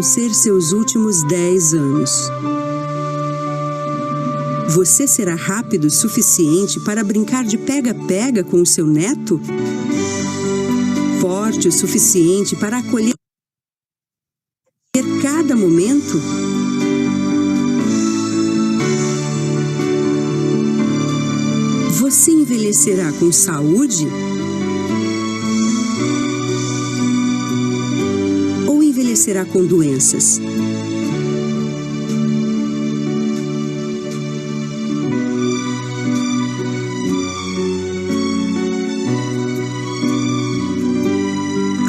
ser seus últimos 10 anos? Você será rápido o suficiente para brincar de pega-pega com o seu neto? Forte o suficiente para acolher cada momento? Você envelhecerá com saúde? Ou envelhecerá com doenças?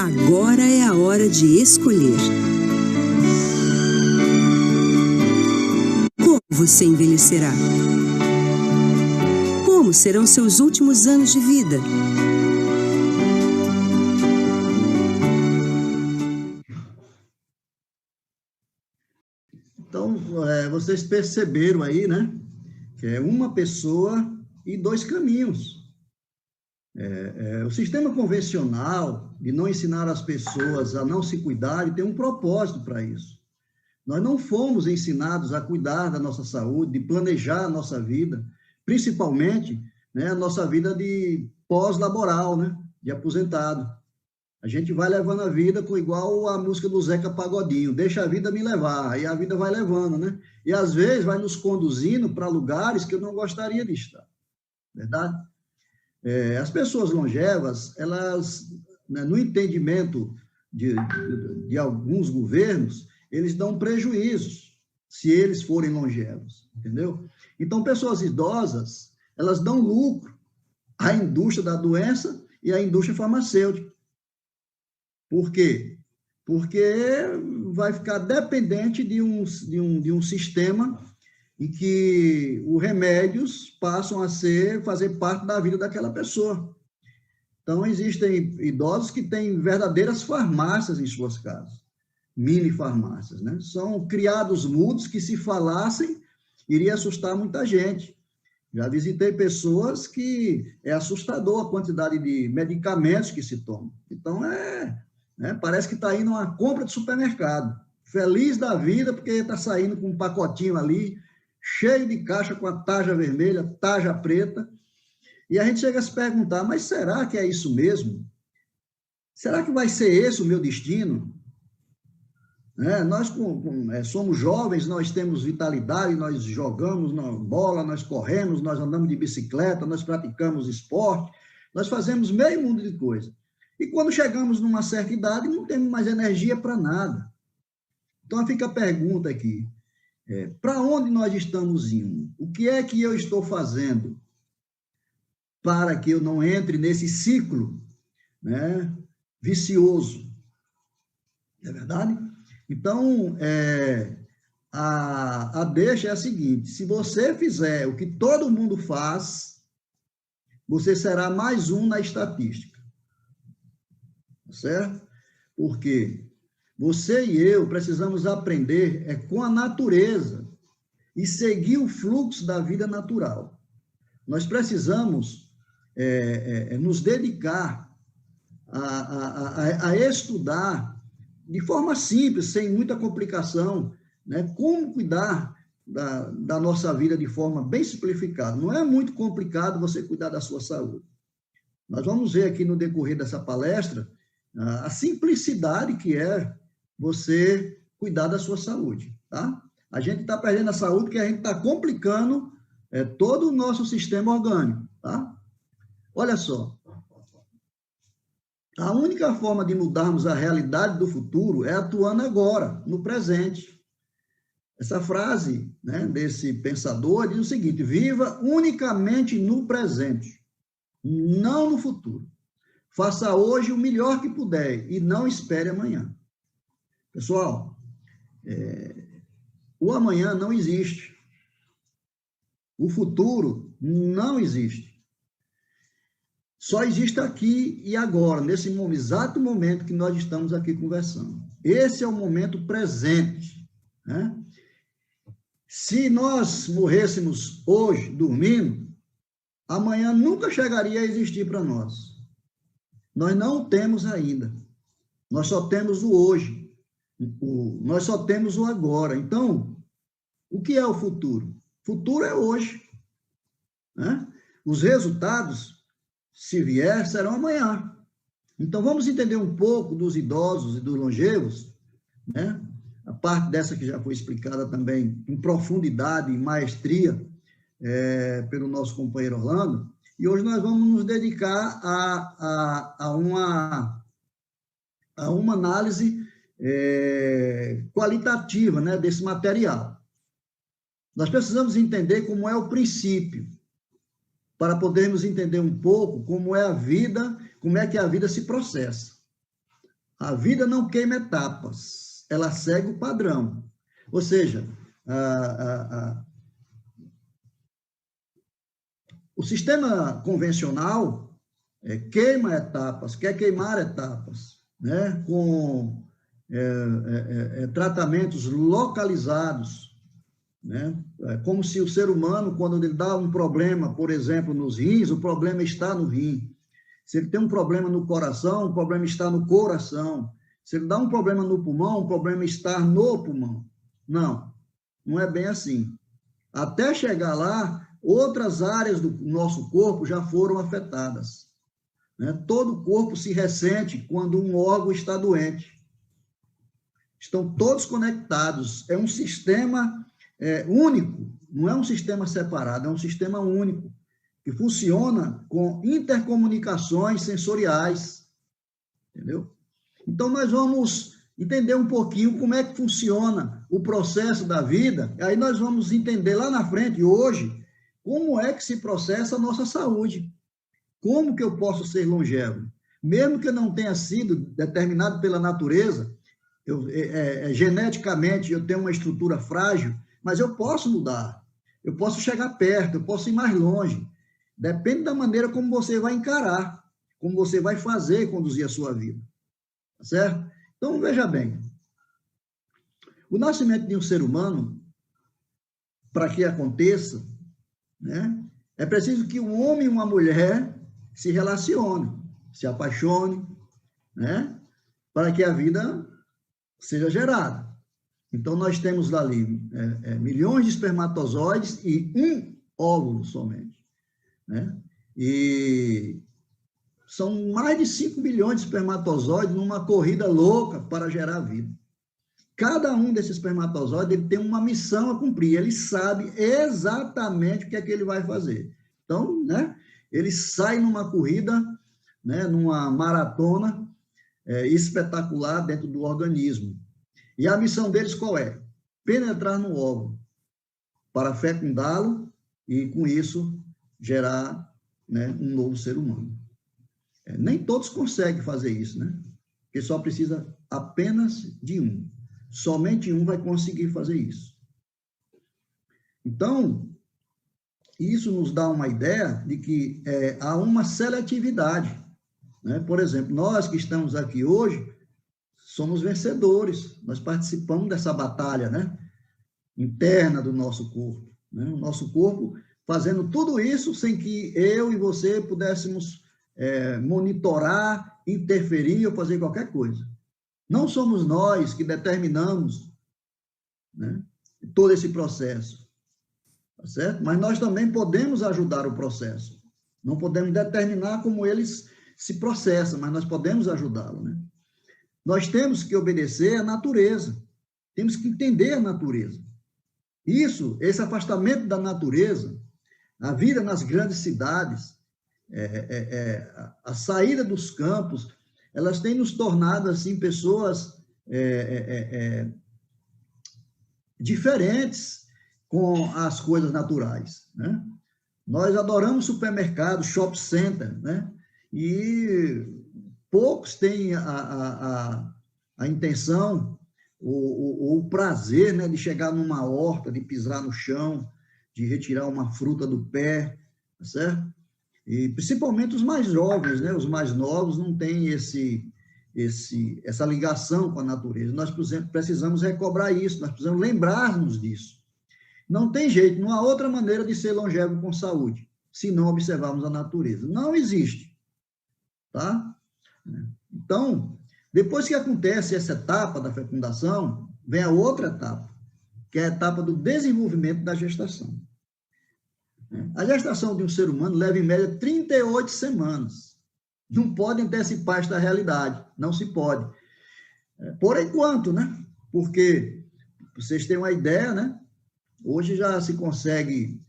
Agora é a hora de escolher. Como você envelhecerá? Como serão seus últimos anos de vida? Então, vocês perceberam aí, né? Que é uma pessoa e dois caminhos. O sistema convencional de não ensinar as pessoas a não se cuidarem tem um propósito para isso. Nós não fomos ensinados a cuidar da nossa saúde, de planejar a nossa vida, principalmente, né, a nossa vida de pós-laboral, né, de aposentado. A gente vai levando a vida igual a música do Zeca Pagodinho, deixa a vida me levar, e a vida vai levando, né? E às vezes vai nos conduzindo para lugares que eu não gostaria de estar, verdade? As pessoas longevas, elas, né, no entendimento de alguns governos, eles dão prejuízos se eles forem longevos, entendeu? Então, pessoas idosas, elas dão lucro à indústria da doença e à indústria farmacêutica. Por quê? Porque vai ficar dependente de um sistema em que os remédios passam a fazer parte da vida daquela pessoa. Então, existem idosos que têm verdadeiras farmácias em suas casas, mini farmácias, né? São criados mudos que, se falassem, iria assustar muita gente. Já visitei pessoas que é assustador a quantidade de medicamentos que se tomam. Então, parece que está indo a uma compra de supermercado. Feliz da vida, porque está saindo com um pacotinho ali, cheio de caixa com a tarja vermelha, tarja preta. E a gente chega a se perguntar, mas será que é isso mesmo? Será que vai ser esse o meu destino? Nós somos jovens, nós temos vitalidade, nós jogamos bola, nós corremos, nós andamos de bicicleta, nós praticamos esporte, nós fazemos meio mundo de coisa. E quando chegamos numa certa idade, não temos mais energia para nada. Então fica a pergunta aqui, para onde nós estamos indo? O que é que eu estou fazendo para que eu não entre nesse ciclo, né, vicioso? Não é verdade? Então, a deixa é a seguinte: se você fizer o que todo mundo faz, você será mais um na estatística. Certo? Porque você e eu precisamos aprender com a natureza e seguir o fluxo da vida natural. Nós precisamos nos dedicar a estudar de forma simples, sem muita complicação, né, como cuidar da nossa vida de forma bem simplificada. Não é muito complicado você cuidar da sua saúde. Nós vamos ver aqui no decorrer dessa palestra a simplicidade que é você cuidar da sua saúde, tá? A gente está perdendo a saúde porque a gente está complicando todo o nosso sistema orgânico, tá? Olha só, a única forma de mudarmos a realidade do futuro é atuando agora, no presente. Essa frase, né, desse pensador diz o seguinte: viva unicamente no presente, não no futuro. Faça hoje o melhor que puder e não espere amanhã. Pessoal, o amanhã não existe. O futuro não existe. Só existe aqui e agora, nesse exato momento que nós estamos aqui conversando. Esse é o momento presente, né? Se nós morrêssemos hoje, dormindo, amanhã nunca chegaria a existir para nós. Nós não temos ainda. Nós só temos o hoje. Nós só temos o agora. Então, o que é o futuro? Futuro é hoje, né? Os resultados, se vier, serão amanhã. Então, vamos entender um pouco dos idosos e dos longevos, né? A parte dessa que já foi explicada também em profundidade e maestria pelo nosso companheiro Orlando, e hoje nós vamos nos dedicar a uma análise qualitativa, né, desse material. Nós precisamos entender como é o princípio, para podermos entender um pouco como é a vida, como é que a vida se processa. A vida não queima etapas, ela segue o padrão. Ou seja, o sistema convencional queima etapas, quer queimar etapas, né? Com tratamentos localizados, né? Como se o ser humano, quando ele dá um problema, por exemplo, nos rins, o problema está no rim. Se ele tem um problema no coração, o problema está no coração. Se ele dá um problema no pulmão, o problema está no pulmão. Não, não é bem assim. Até chegar lá, outras áreas do nosso corpo já foram afetadas, né? Todo o corpo se ressente quando um órgão está doente. Estão todos conectados. É um sistema único, não é um sistema separado, é um sistema único, que funciona com intercomunicações sensoriais, entendeu? Então, nós vamos entender um pouquinho como é que funciona o processo da vida, aí nós vamos entender lá na frente, hoje, como é que se processa a nossa saúde. Como que eu posso ser longevo? Mesmo que eu não tenha sido determinado pela natureza, geneticamente eu tenho uma estrutura frágil, mas eu posso mudar, eu posso chegar perto, eu posso ir mais longe. Depende da maneira como você vai encarar, como você vai fazer e conduzir a sua vida. Tá certo? Então, veja bem, o nascimento de um ser humano, para que aconteça, né, é preciso que um homem e uma mulher se relacionem, se apaixonem, né, para que a vida seja gerada. Então, nós temos ali milhões de espermatozoides e um óvulo somente, né? E são mais de 5 bilhões de espermatozoides numa corrida louca para gerar vida. Cada um desses espermatozoides ele tem uma missão a cumprir, ele sabe exatamente o que é que ele vai fazer. Então, né, ele sai numa corrida, né, numa maratona espetacular dentro do organismo. E a missão deles qual é? Penetrar no óvulo, para fecundá-lo e, com isso, gerar, né, um novo ser humano. Nem todos conseguem fazer isso, né? Porque só precisa apenas de um. Somente um vai conseguir fazer isso. Então, isso nos dá uma ideia de que há uma seletividade, né? Por exemplo, nós que estamos aqui hoje, somos vencedores, nós participamos dessa batalha, né, interna do nosso corpo, né? O nosso corpo fazendo tudo isso sem que eu e você pudéssemos monitorar, interferir ou fazer qualquer coisa. Não somos nós que determinamos, né, todo esse processo, tá certo? Mas nós também podemos ajudar o processo. Não podemos determinar como eles se processam, mas nós podemos ajudá-lo, né? Nós temos que obedecer à natureza, temos que entender a natureza. Esse afastamento da natureza, a vida nas grandes cidades, a saída dos campos, elas têm nos tornado, assim, pessoas diferentes com as coisas naturais, né? Nós adoramos supermercado, shopping center, né? E poucos têm a intenção, o prazer, né, de chegar numa horta, de pisar no chão, de retirar uma fruta do pé, tá certo? E principalmente os mais jovens, né? Os mais novos não têm essa ligação com a natureza. Nós precisamos recobrar isso, nós precisamos lembrar-nos disso. Não tem jeito, não há outra maneira de ser longevo com saúde, se não observarmos a natureza. Não existe, tá? Então, Depois que acontece essa etapa da fecundação, vem a outra etapa, que é a etapa do desenvolvimento da gestação. A gestação de um ser humano leva, em média, 38 semanas. Não pode antecipar esta realidade, não se pode. Por enquanto, né? Porque, vocês têm uma ideia, né? Hoje já se consegue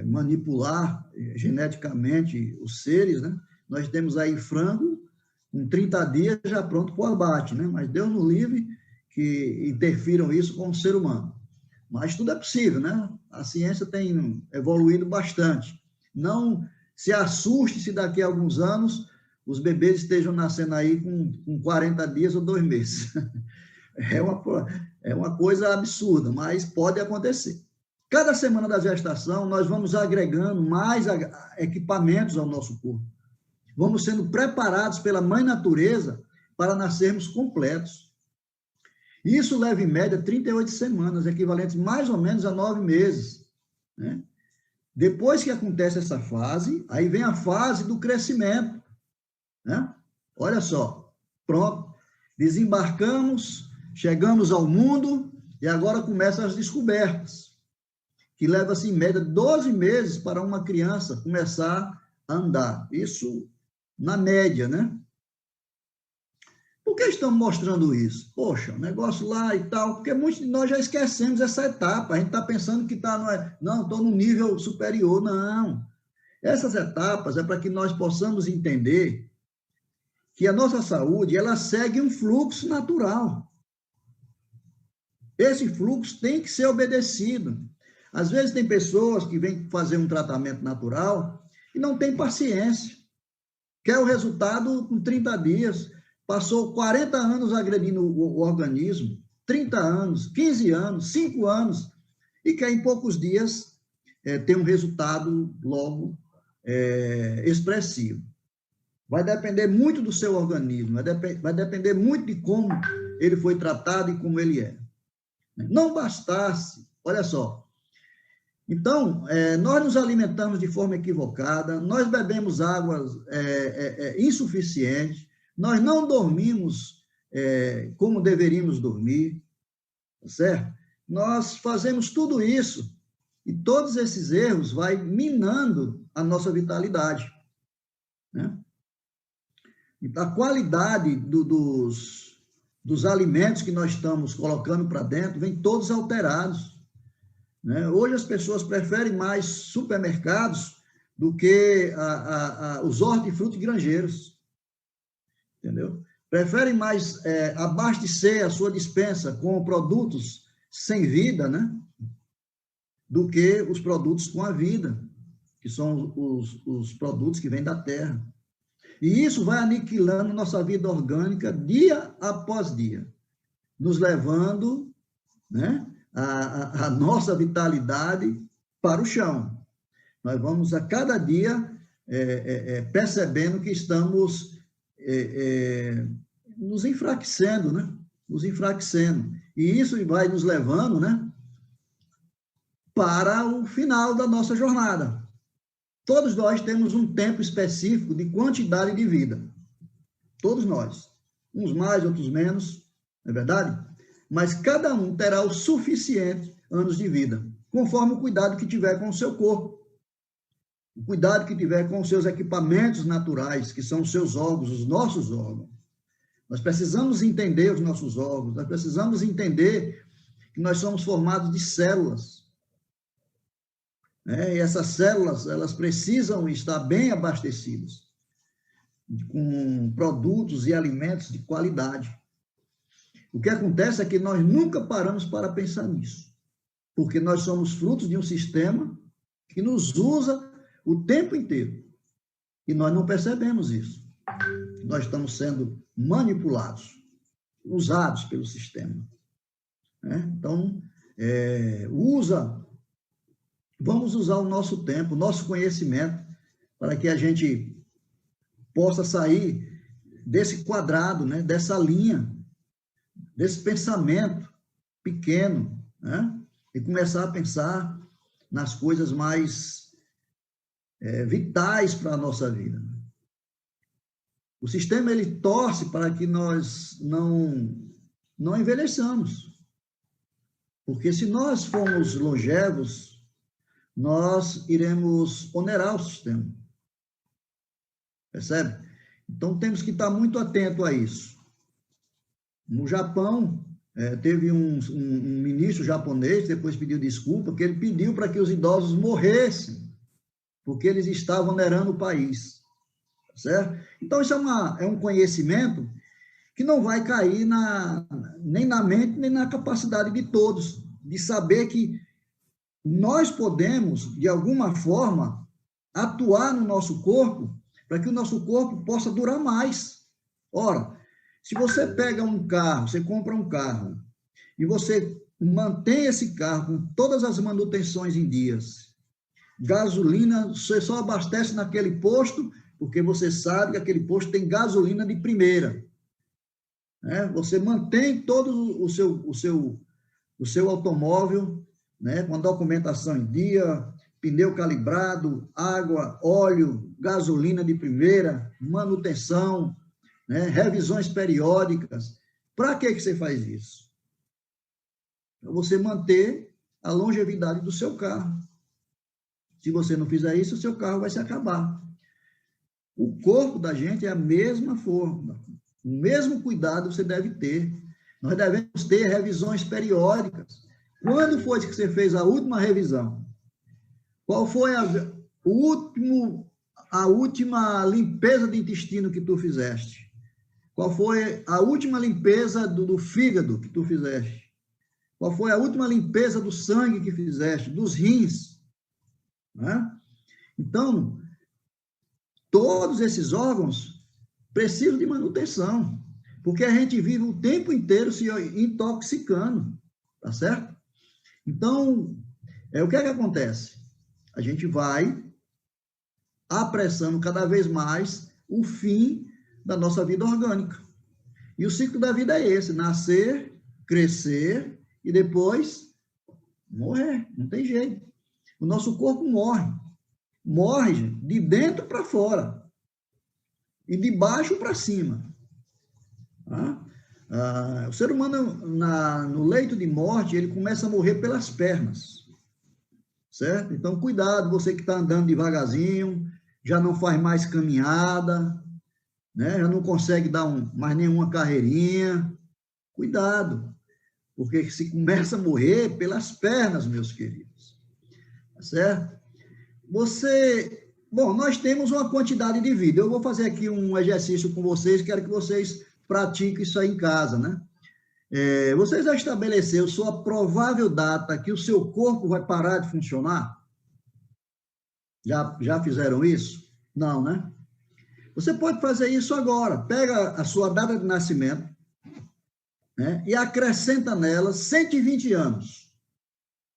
manipular geneticamente os seres, né? Nós temos aí frango, com 30 dias já pronto para o abate, né? Mas Deus nos livre que interfiram isso com o ser humano. Mas tudo é possível, né? A ciência tem evoluído bastante. Não se assuste se daqui a alguns anos os bebês estejam nascendo aí com 40 dias ou 2 meses. É uma coisa absurda, mas pode acontecer. Cada semana da gestação, nós vamos agregando mais equipamentos ao nosso corpo. Vamos sendo preparados pela mãe natureza para nascermos completos. Isso leva, em média, 38 semanas, equivalentes mais ou menos a 9 meses. Né? Depois que acontece essa fase, aí vem a fase do crescimento. Né? Olha só, pronto, desembarcamos, chegamos ao mundo e agora começam as descobertas, que leva-se, em média, 12 meses para uma criança começar a andar. Isso na média, né? Por que estamos mostrando isso? Poxa, negócio lá e tal, porque muitos de nós já esquecemos essa etapa, a gente está pensando que não, estou no nível superior, não. Essas etapas é para que nós possamos entender que a nossa saúde, ela segue um fluxo natural. Esse fluxo tem que ser obedecido. Às vezes tem pessoas que vêm fazer um tratamento natural e não tem paciência. Quer o resultado com 30 dias, passou 40 anos agredindo o organismo, 30 anos, 15 anos, 5 anos, e quer em poucos dias ter um resultado logo expressivo. Vai depender muito do seu organismo, vai depender muito de como ele foi tratado e como ele é. Não bastasse, olha só, então, nós nos alimentamos de forma equivocada, nós bebemos águas insuficientes, nós não dormimos como deveríamos dormir, certo? Nós fazemos tudo isso e todos esses erros vai minando a nossa vitalidade, né? A qualidade dos alimentos que nós estamos colocando para dentro vem todos alterados. Né? Hoje as pessoas preferem mais supermercados do que os hortifruti granjeiros, entendeu? Preferem mais abastecer a sua despensa com produtos sem vida, né? Do que os produtos com a vida, que são os produtos que vêm da terra. E isso vai aniquilando nossa vida orgânica dia após dia, nos levando, né, a nossa vitalidade para o chão. Nós vamos a cada dia percebendo que estamos nos enfraquecendo, né? Nos enfraquecendo. E isso vai nos levando, né, para o final da nossa jornada. Todos nós temos um tempo específico de quantidade de vida. Todos nós. Uns mais, outros menos, não é verdade? Mas cada um terá o suficiente anos de vida, conforme o cuidado que tiver com o seu corpo, o cuidado que tiver com os seus equipamentos naturais, que são os seus órgãos, os nossos órgãos. Nós precisamos entender os nossos órgãos, nós precisamos entender que nós somos formados de células. E essas células, elas precisam estar bem abastecidas, com produtos e alimentos de qualidade. O que acontece é que nós nunca paramos para pensar nisso, porque nós somos frutos de um sistema que nos usa o tempo inteiro, e nós não percebemos isso. Nós estamos sendo manipulados, usados pelo sistema. Então, vamos usar o nosso tempo, o nosso conhecimento, para que a gente possa sair desse quadrado, né, dessa linha, desse pensamento pequeno, né, e começar a pensar nas coisas mais vitais para a nossa vida. O sistema, ele torce para que nós não envelheçamos. Porque se nós formos longevos, nós iremos onerar o sistema. Percebe? Então, temos que estar muito atento a isso. No Japão, teve um ministro japonês, depois pediu desculpa, que ele pediu para que os idosos morressem, porque eles estavam onerando o país. Certo? Então, isso é um conhecimento que não vai cair nem na mente, nem na capacidade de todos, de saber que nós podemos, de alguma forma, atuar no nosso corpo para que o nosso corpo possa durar mais. Ora, se você pega um carro, você compra um carro, e você mantém esse carro com todas as manutenções em dias, gasolina, você só abastece naquele posto, porque você sabe que aquele posto tem gasolina de primeira. Você mantém todo o seu automóvel, né, com a documentação em dia, pneu calibrado, água, óleo, gasolina de primeira, manutenção, né, revisões periódicas. Para que você faz isso? Para você manter a longevidade do seu carro. Se você não fizer isso, o seu carro vai se acabar. O corpo da gente é a mesma forma. O mesmo cuidado você deve ter. Nós devemos ter revisões periódicas. Quando foi que você fez a última revisão? Qual foi a última limpeza de intestino que tu fizeste? Qual foi a última limpeza do fígado que tu fizeste? Qual foi a última limpeza do sangue que fizeste? Dos rins? Né? Então, todos esses órgãos precisam de manutenção, porque a gente vive o tempo inteiro se intoxicando, tá certo? Então, o que é que acontece? A gente vai apressando cada vez mais o fim da nossa vida orgânica. E o ciclo da vida é esse: nascer, crescer e depois morrer. Não tem jeito. O nosso corpo morre. Morre, gente, de dentro para fora. E de baixo para cima. O ser humano, no leito de morte, ele começa a morrer pelas pernas. Certo? Então, cuidado, você que está andando devagarzinho, já não faz mais caminhada, né? Já não consegue dar mais nenhuma carreirinha. Cuidado, porque se começa a morrer pelas pernas, meus queridos. Tá certo? Bom, nós temos uma quantidade de vida. Eu vou fazer aqui um exercício com vocês, quero que vocês pratiquem isso aí em casa, né? Vocês já estabeleceram sua provável data que o seu corpo vai parar de funcionar? Já fizeram isso? Não, né? Você pode fazer isso agora. Pega a sua data de nascimento, né, e acrescenta nela 120 anos,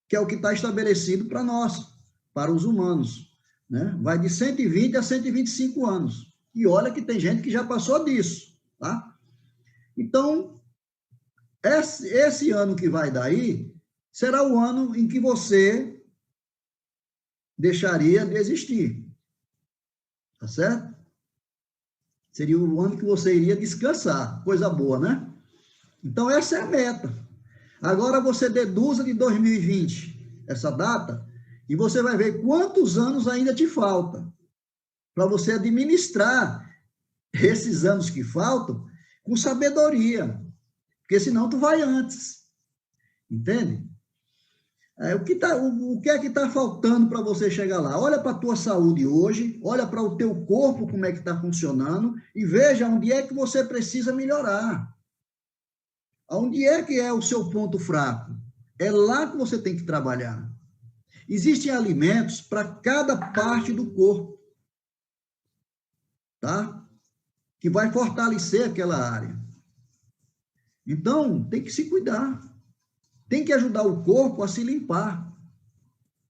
que é o que está estabelecido para nós, para os humanos. Né? Vai de 120 a 125 anos. E olha que tem gente que já passou disso. Tá? Então, esse ano que vai daí será o ano em que você deixaria de existir. Tá certo? Seria o ano que você iria descansar. Coisa boa, né? Então, essa é a meta. Agora, você deduza de 2020 essa data e você vai ver quantos anos ainda te falta para você administrar esses anos que faltam com sabedoria. Porque senão tu vai antes. Entende? O que é que está faltando para você chegar lá? Olha para a tua saúde hoje, olha para o teu corpo, como é que está funcionando, e veja onde é que você precisa melhorar. Onde é que é o seu ponto fraco? É lá que você tem que trabalhar. Existem alimentos para cada parte do corpo, tá? Que vai fortalecer aquela área. Então, tem que se cuidar. Tem que ajudar o corpo a se limpar.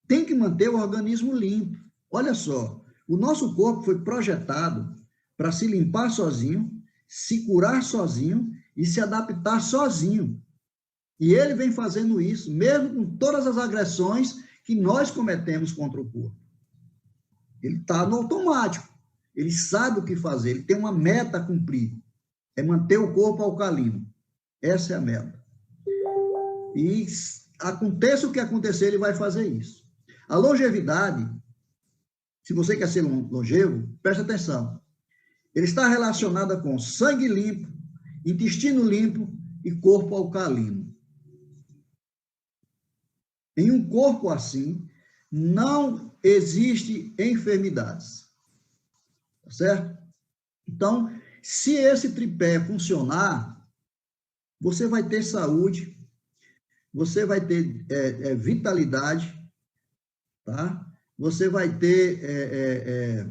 Tem que manter o organismo limpo. Olha só, o nosso corpo foi projetado para se limpar sozinho, se curar sozinho e se adaptar sozinho. E ele vem fazendo isso, mesmo com todas as agressões que nós cometemos contra o corpo. Ele está no automático. ele sabe o que fazer, ele tem uma meta a cumprir, é manter o corpo alcalino. Essa é a meta. E aconteça o que acontecer, ele vai fazer isso. A longevidade, se você quer ser longevo, preste atenção. Ele está relacionada com sangue limpo, intestino limpo e corpo alcalino. Em um corpo assim, não existe enfermidades. Tá certo? Então, se esse tripé funcionar, você vai ter saúde, você vai ter vitalidade, tá? Você vai ter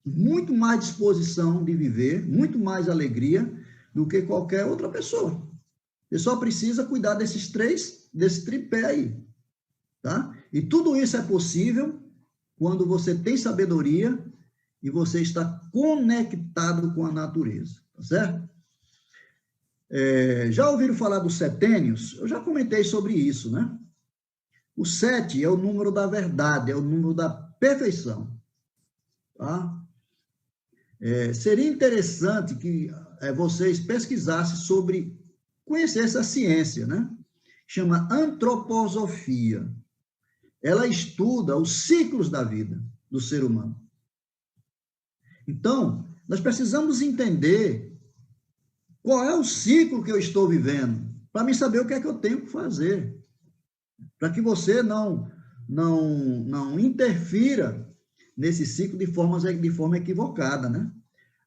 muito mais disposição de viver, muito mais alegria do que qualquer outra pessoa. Você só precisa cuidar desse tripé aí, tá? E tudo isso é possível quando você tem sabedoria e você está conectado com a natureza, tá certo? Já ouviram falar dos setênios? Eu já comentei sobre isso, né? O 7 é o número da verdade, é o número da perfeição, tá? Seria interessante que vocês pesquisassem sobre, conhecer essa ciência, né? Chama antroposofia. Ela estuda os ciclos da vida do ser humano. Então, nós precisamos entender qual é o ciclo que eu estou vivendo, para me saber o que é que eu tenho que fazer, para que você não interfira nesse ciclo de forma equivocada, né?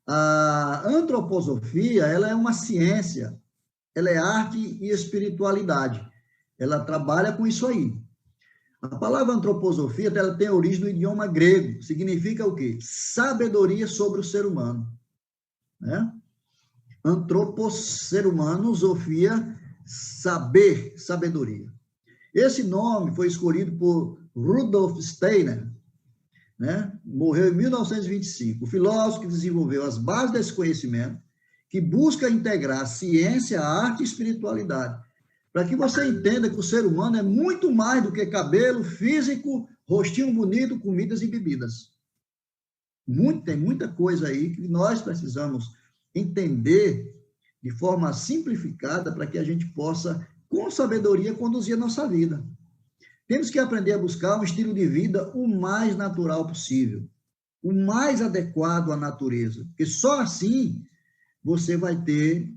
A antroposofia, ela é uma ciência, ela é arte e espiritualidade. Ela trabalha com isso aí. A palavra antroposofia, ela tem origem no idioma grego. Significa o quê? Sabedoria sobre o ser humano, né? Antropos, ser humano, sofia, saber, sabedoria. Esse nome foi escolhido por Rudolf Steiner, né? Morreu em 1925. O filósofo que desenvolveu as bases desse conhecimento, que busca integrar a ciência, a arte e a espiritualidade, para que você entenda que o ser humano é muito mais do que cabelo, físico, rostinho bonito, comidas e bebidas. Tem muita coisa aí que nós precisamos entender de forma simplificada para que a gente possa, com sabedoria, conduzir a nossa vida. Temos que aprender a buscar um estilo de vida o mais natural possível, o mais adequado à natureza, porque só assim você vai ter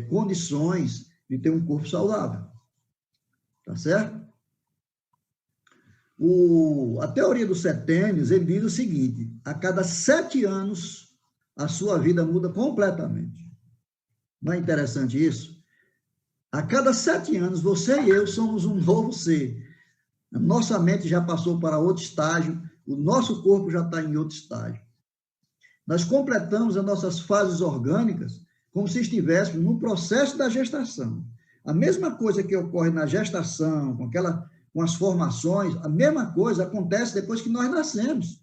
condições de ter um corpo saudável. Tá certo? A teoria dos setênios, ele diz o seguinte: a cada 7 anos, a sua vida muda completamente. Não é interessante isso? A cada 7 anos, você e eu somos um novo ser. A nossa mente já passou para outro estágio, o nosso corpo já está em outro estágio. Nós completamos as nossas fases orgânicas como se estivéssemos no processo da gestação. A mesma coisa que ocorre na gestação, com as formações, a mesma coisa acontece depois que nós nascemos.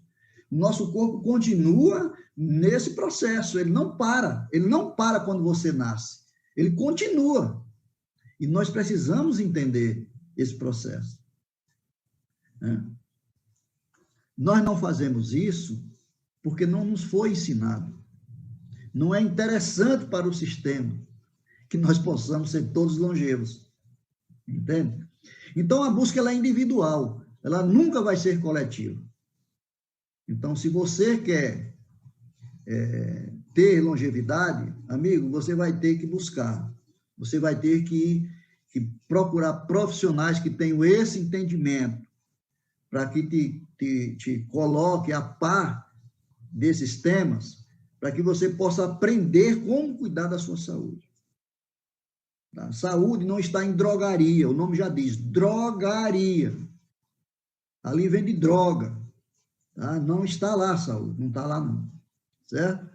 O nosso corpo continua nesse processo, ele não para quando você nasce, ele continua. E nós precisamos entender esse processo. Nós não fazemos isso porque não nos foi ensinado. Não é interessante para o sistema que nós possamos ser todos longevos. Entende? Então, a busca ela é individual, ela nunca vai ser coletiva. Então, se você quer ter longevidade, amigo, você vai ter que buscar, você vai ter que procurar profissionais que tenham esse entendimento, para que te coloque a par desses temas, para que você possa aprender como cuidar da sua saúde. A saúde não está em drogaria, o nome já diz, drogaria. Ali vende droga. Tá? Não está lá a saúde, não está lá não. Certo?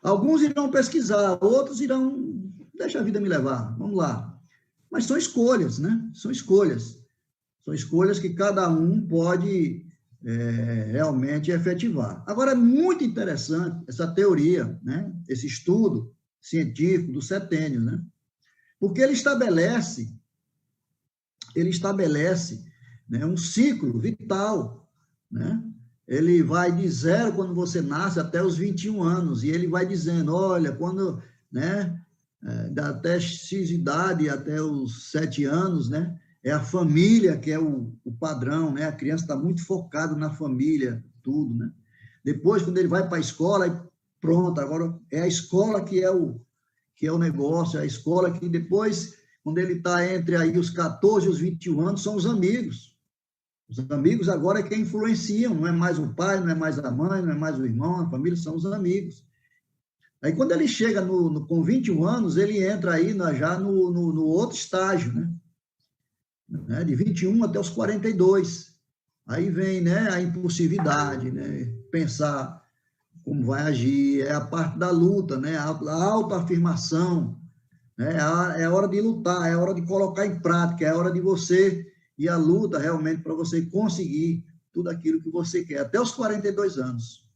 Alguns irão pesquisar, outros irão, deixa a vida me levar, vamos lá. Mas são escolhas, né? São escolhas. São escolhas que cada um pode realmente efetivar. Agora, é muito interessante essa teoria, né? Esse estudo científico do setênio, né? Porque ele estabelece né, um ciclo vital, né? ele vai de 0 quando você nasce até os 21 anos, e ele vai dizendo, olha, quando, né, até X idade, até os 7 anos, né, é a família que é o padrão, né, a criança está muito focada na família, tudo, né. Depois, quando ele vai para a escola, pronto, agora é a escola que é o negócio, é a escola que depois, quando ele está entre aí os 14 e os 21 anos, são os amigos. Os amigos agora é quem influenciam, não é mais o pai, não é mais a mãe, não é mais o irmão, a família, são os amigos. Aí, quando ele chega com 21 anos, ele entra aí já no outro estágio, né? De 21 até os 42. Aí vem, né, a impulsividade, né? Pensar como vai agir, é a parte da luta, né? A autoafirmação, né? É a hora de lutar, é a hora de colocar em prática, é a hora de você ir à luta realmente para você conseguir tudo aquilo que você quer, até os 42 anos.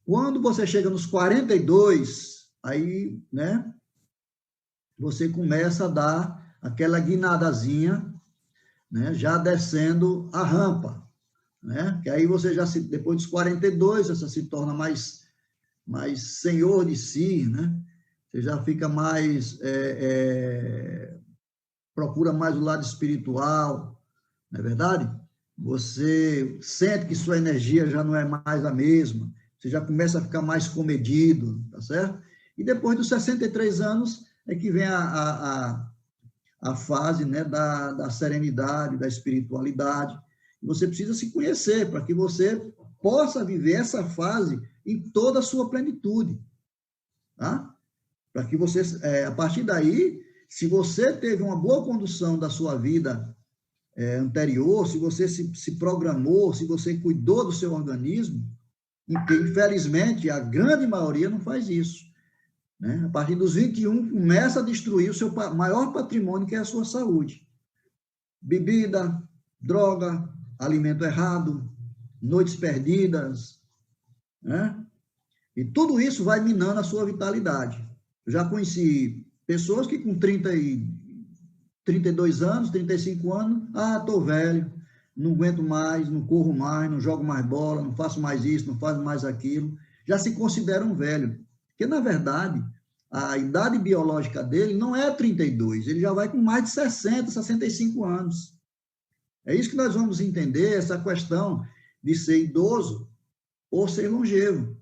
Quando você chega nos 42, aí, né, você começa a dar aquela guinadazinha, né, já descendo a rampa, né, que aí você já, depois dos 42, você se torna mais senhor de si, né, você já fica mais, procura mais o lado espiritual, não é verdade? Você sente que sua energia já não é mais a mesma, você já começa a ficar mais comedido, tá certo? E depois dos 63 anos é que vem a fase, né, da serenidade, da espiritualidade. Você precisa se conhecer para que você possa viver essa fase em toda a sua plenitude, tá? Para que você, a partir daí, se você teve uma boa condução da sua vida anterior, se você se programou, se você cuidou do seu organismo, infelizmente, a grande maioria não faz isso, né? A partir dos 21, começa a destruir o seu maior patrimônio, que é a sua saúde. Bebida, droga, alimento errado, noites perdidas, né? E tudo isso vai minando a sua vitalidade. Eu já conheci pessoas que com 32 anos, 35 anos, estou velho, não aguento mais, não corro mais, não jogo mais bola, não faço mais isso, não faço mais aquilo, já se consideram velho. Porque, na verdade, a idade biológica dele não é 32, ele já vai com mais de 60, 65 anos. É isso que nós vamos entender, essa questão de ser idoso ou ser longevo,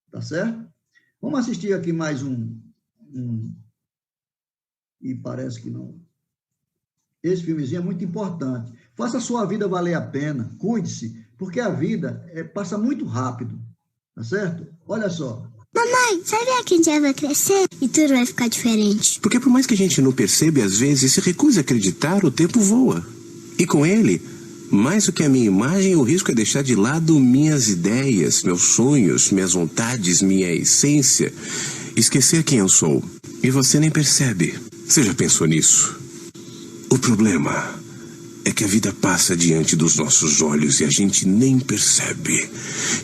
tá certo? Vamos assistir aqui mais e parece que não. Esse filmezinho é muito importante. Faça a sua vida valer a pena, cuide-se, porque a vida passa muito rápido, tá certo? Olha só. Mamãe, sabia que um dia vai crescer e tudo vai ficar diferente? Porque por mais que a gente não perceba e às vezes se recuse a acreditar, o tempo voa. E com ele, mais do que a minha imagem, o risco é deixar de lado minhas ideias, meus sonhos, minhas vontades, minha essência. Esquecer quem eu sou. E você nem percebe. Você já pensou nisso? O problema é que a vida passa diante dos nossos olhos e a gente nem percebe.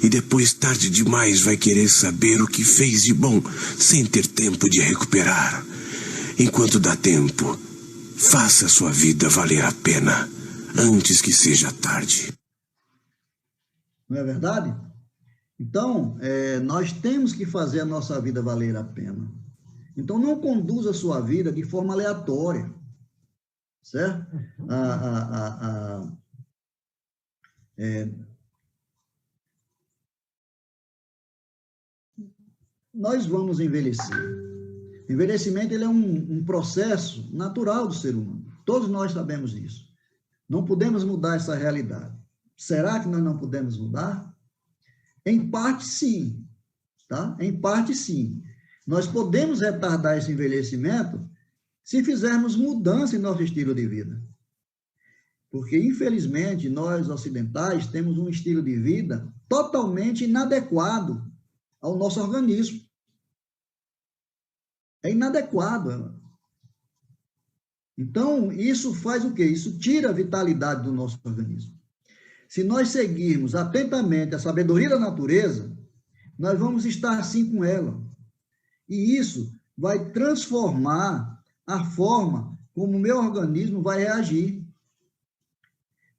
E depois, tarde demais, vai querer saber o que fez de bom, sem ter tempo de recuperar. Enquanto dá tempo, faça a sua vida valer a pena, antes que seja tarde. Não é verdade? Então, nós temos que fazer a nossa vida valer a pena. Então, não conduza a sua vida de forma aleatória. Certo? Nós vamos envelhecer. O envelhecimento ele é um processo natural do ser humano. Todos nós sabemos disso. Não podemos mudar essa realidade. Será que nós não podemos mudar? Em parte, sim. Tá? Em parte, sim. Nós podemos retardar esse envelhecimento se fizermos mudança em nosso estilo de vida. Porque, infelizmente, nós ocidentais temos um estilo de vida totalmente inadequado ao nosso organismo. É inadequado. Então, isso faz o quê? Isso tira a vitalidade do nosso organismo. Se nós seguirmos atentamente a sabedoria da natureza, nós vamos estar assim com ela. E isso vai transformar a forma como o meu organismo vai reagir.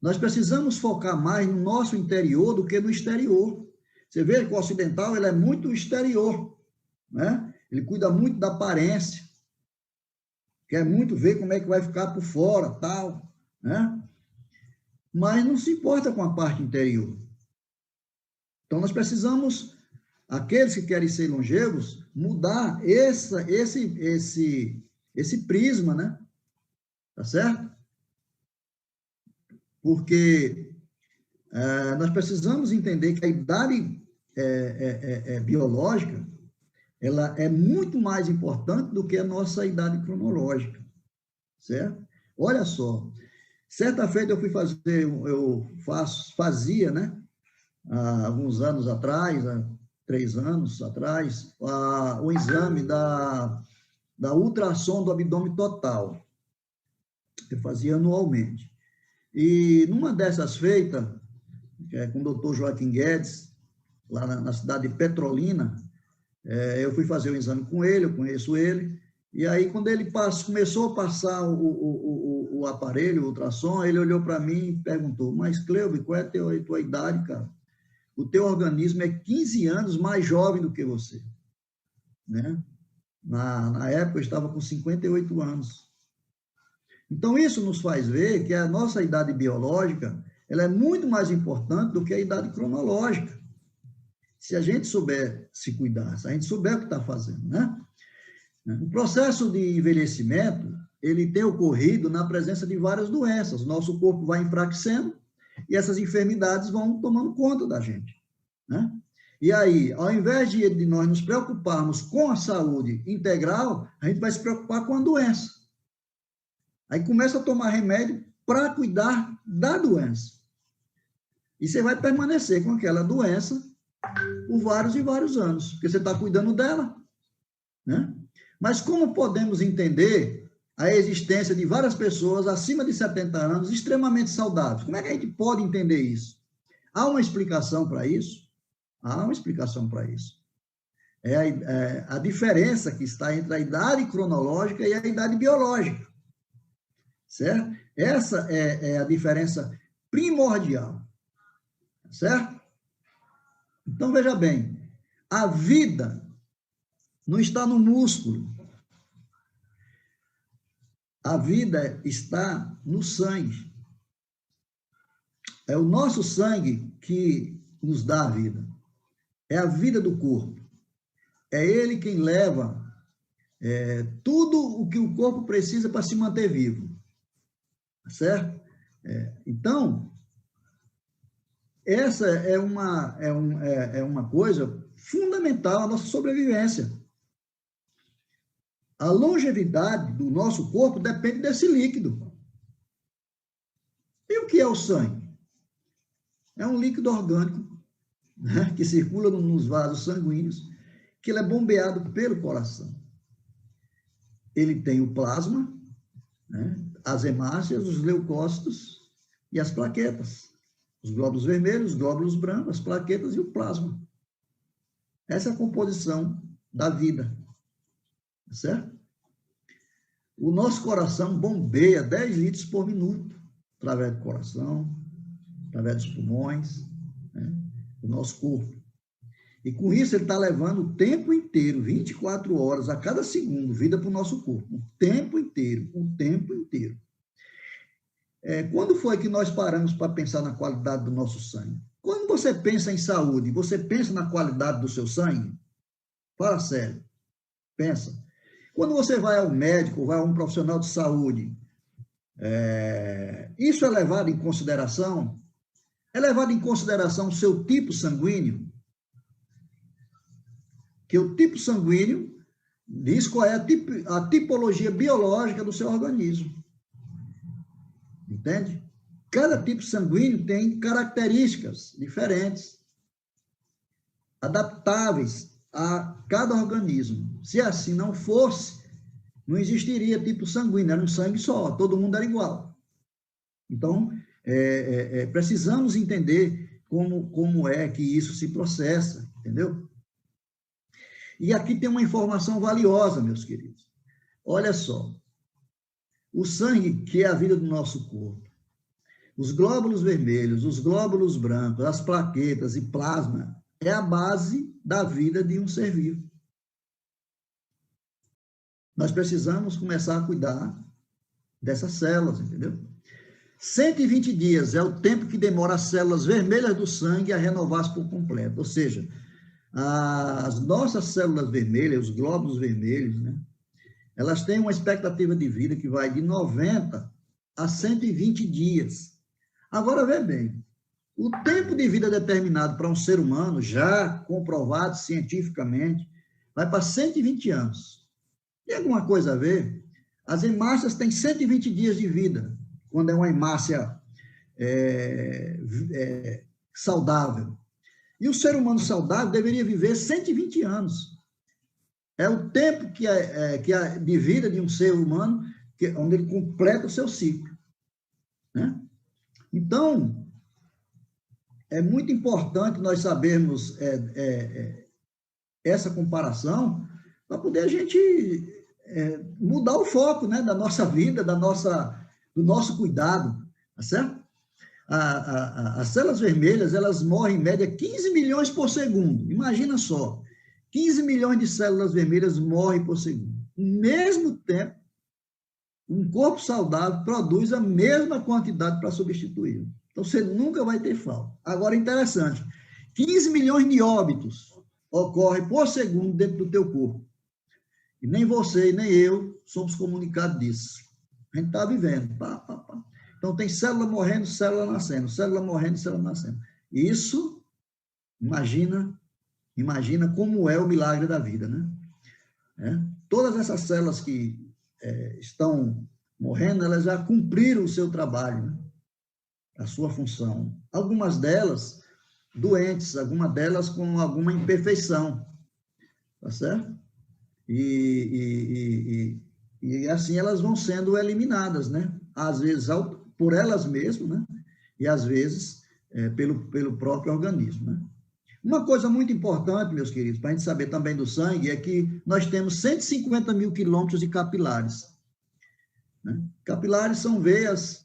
Nós precisamos focar mais no nosso interior do que no exterior. Você vê que o ocidental ele é muito exterior, né? Ele cuida muito da aparência, quer muito ver como é que vai ficar por fora, tal, né? Mas não se importa com a parte interior. Então, nós precisamos, aqueles que querem ser longevos, mudar esse prisma, né? Tá certo? Porque nós precisamos entender que a idade biológica, ela é muito mais importante do que a nossa idade cronológica, certo? Olha só, certa feita fazia, né? Há alguns anos atrás, há 3 anos atrás, o exame da ultrassom do abdômen total. Eu fazia anualmente. E numa dessas feitas, com o doutor Joaquim Guedes, lá na cidade de Petrolina, eu fui fazer o exame com ele, eu conheço ele, e aí quando ele começou a passar o aparelho, o ultrassom, ele olhou para mim e perguntou, mas Cleuby, qual é a tua idade, cara? O teu organismo é 15 anos mais jovem do que você, né? Na época eu estava com 58 anos. Então isso nos faz ver que a nossa idade biológica, ela é muito mais importante do que a idade cronológica. Se a gente souber se cuidar, se a gente souber o que está fazendo, né? O processo de envelhecimento, ele tem ocorrido na presença de várias doenças. Nosso corpo vai enfraquecendo e essas enfermidades vão tomando conta da gente, né? E aí, ao invés de nós nos preocuparmos com a saúde integral, a gente vai se preocupar com a doença. Aí começa a tomar remédio para cuidar da doença. E você vai permanecer com aquela doença por vários e vários anos, porque você está cuidando dela, né? Mas como podemos entender a existência de várias pessoas acima de 70 anos extremamente saudáveis? Como é que a gente pode entender isso? Há uma explicação para isso? Há uma explicação para isso. É a diferença que está entre a idade cronológica e a idade biológica, certo? Essa é a diferença primordial, certo? Então, veja bem, a vida não está no músculo. A vida está no sangue. É o nosso sangue que nos dá a vida. É a vida do corpo. É ele quem leva tudo o que o corpo precisa para se manter vivo. Certo? Então, essa é uma coisa fundamental à nossa sobrevivência. A longevidade do nosso corpo depende desse líquido. E o que é o sangue? É um líquido orgânico, né, que circula nos vasos sanguíneos, que ele é bombeado pelo coração. Ele tem o plasma, né, as hemácias, os leucócitos e as plaquetas. Os glóbulos vermelhos, os glóbulos brancos, as plaquetas e o plasma. Essa é a composição da vida. Certo? O nosso coração bombeia 10 litros por minuto, através do coração, através dos pulmões, né, do nosso corpo. E com isso ele está levando o tempo inteiro, 24 horas a cada segundo, vida para o nosso corpo. O tempo inteiro, o tempo inteiro. Quando foi que nós paramos para pensar na qualidade do nosso sangue? Quando você pensa em saúde, você pensa na qualidade do seu sangue? Fala sério. Pensa. Quando você vai ao médico, vai a um profissional de saúde, isso é levado em consideração? É levado em consideração o seu tipo sanguíneo? Que o tipo sanguíneo diz qual é a tipologia biológica do seu organismo. Entende? Cada tipo sanguíneo tem características diferentes, adaptáveis a cada organismo. Se assim não fosse, não existiria tipo sanguíneo, era um sangue só, todo mundo era igual. Então, precisamos entender como é que isso se processa, entendeu? E aqui tem uma informação valiosa, meus queridos. Olha só, o sangue, que é a vida do nosso corpo. Os glóbulos vermelhos, os glóbulos brancos, as plaquetas e plasma é a base da vida de um ser vivo. Nós precisamos começar a cuidar dessas células, entendeu? 120 dias é o tempo que demora as células vermelhas do sangue a renovar-se por completo. Ou seja, as nossas células vermelhas, os glóbulos vermelhos, né? Elas têm uma expectativa de vida que vai de 90 a 120 dias. Agora, vê bem, o tempo de vida determinado para um ser humano, já comprovado cientificamente, vai para 120 anos. Tem alguma coisa a ver? As hemácias têm 120 dias de vida, quando é uma hemácia saudável. E o ser humano saudável deveria viver 120 anos. É o tempo de vida de um ser humano, onde ele completa o seu ciclo. Né? Então, é muito importante nós sabermos essa comparação para poder a gente mudar o foco, né, da nossa vida, do nosso cuidado, tá certo? As células vermelhas, elas morrem em média 15 milhões por segundo. Imagina só, 15 milhões de células vermelhas morrem por segundo. Ao mesmo tempo, um corpo saudável produz a mesma quantidade para substituir. Então, você nunca vai ter falta. Agora, interessante, 15 milhões de óbitos ocorrem por segundo dentro do teu corpo. E nem você, nem eu somos comunicados disso. A gente está vivendo. Então, tem célula morrendo, célula nascendo. Célula morrendo, célula nascendo. Isso, imagina como é o milagre da vida, né? Todas essas células que estão morrendo, elas já cumpriram o seu trabalho, né? A sua função. Algumas delas doentes, algumas delas com alguma imperfeição, tá certo? E assim elas vão sendo eliminadas, né? Às vezes por elas mesmas, né? E às vezes pelo próprio organismo, né? Uma coisa muito importante, meus queridos, para a gente saber também do sangue, é que nós temos 150 mil quilômetros de capilares. Né? Capilares são veias,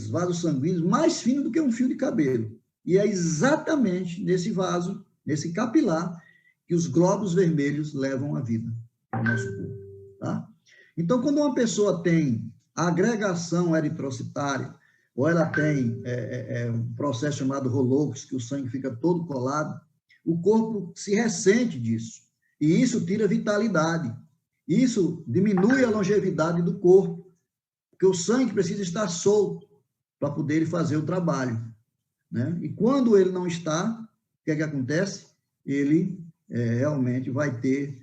vasos sanguíneos mais finos do que um fio de cabelo. E é exatamente nesse vaso, nesse capilar, que os glóbulos vermelhos levam a vida ao nosso corpo. Tá? Então, quando uma pessoa tem agregação eritrocitária, ou ela tem um processo chamado Rolox, que o sangue fica todo colado, o corpo se ressente disso. E isso tira vitalidade. Isso diminui a longevidade do corpo, porque o sangue precisa estar solto para poder fazer o trabalho. Né? E quando ele não está, o que é que acontece? Ele realmente vai ter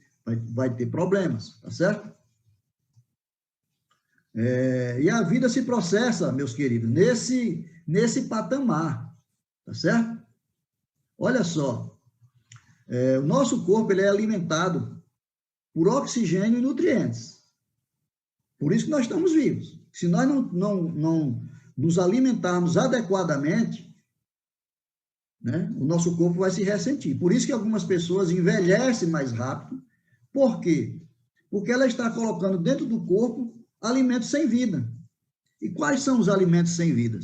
problemas, tá certo? E a vida se processa, meus queridos, nesse patamar, tá certo? Olha só, o nosso corpo ele é alimentado por oxigênio e nutrientes. Por isso que nós estamos vivos. Se nós não nos alimentarmos adequadamente, né, o nosso corpo vai se ressentir. Por isso que algumas pessoas envelhecem mais rápido. Por quê? Porque ela está colocando dentro do corpo alimentos sem vida. E quais são os alimentos sem vida?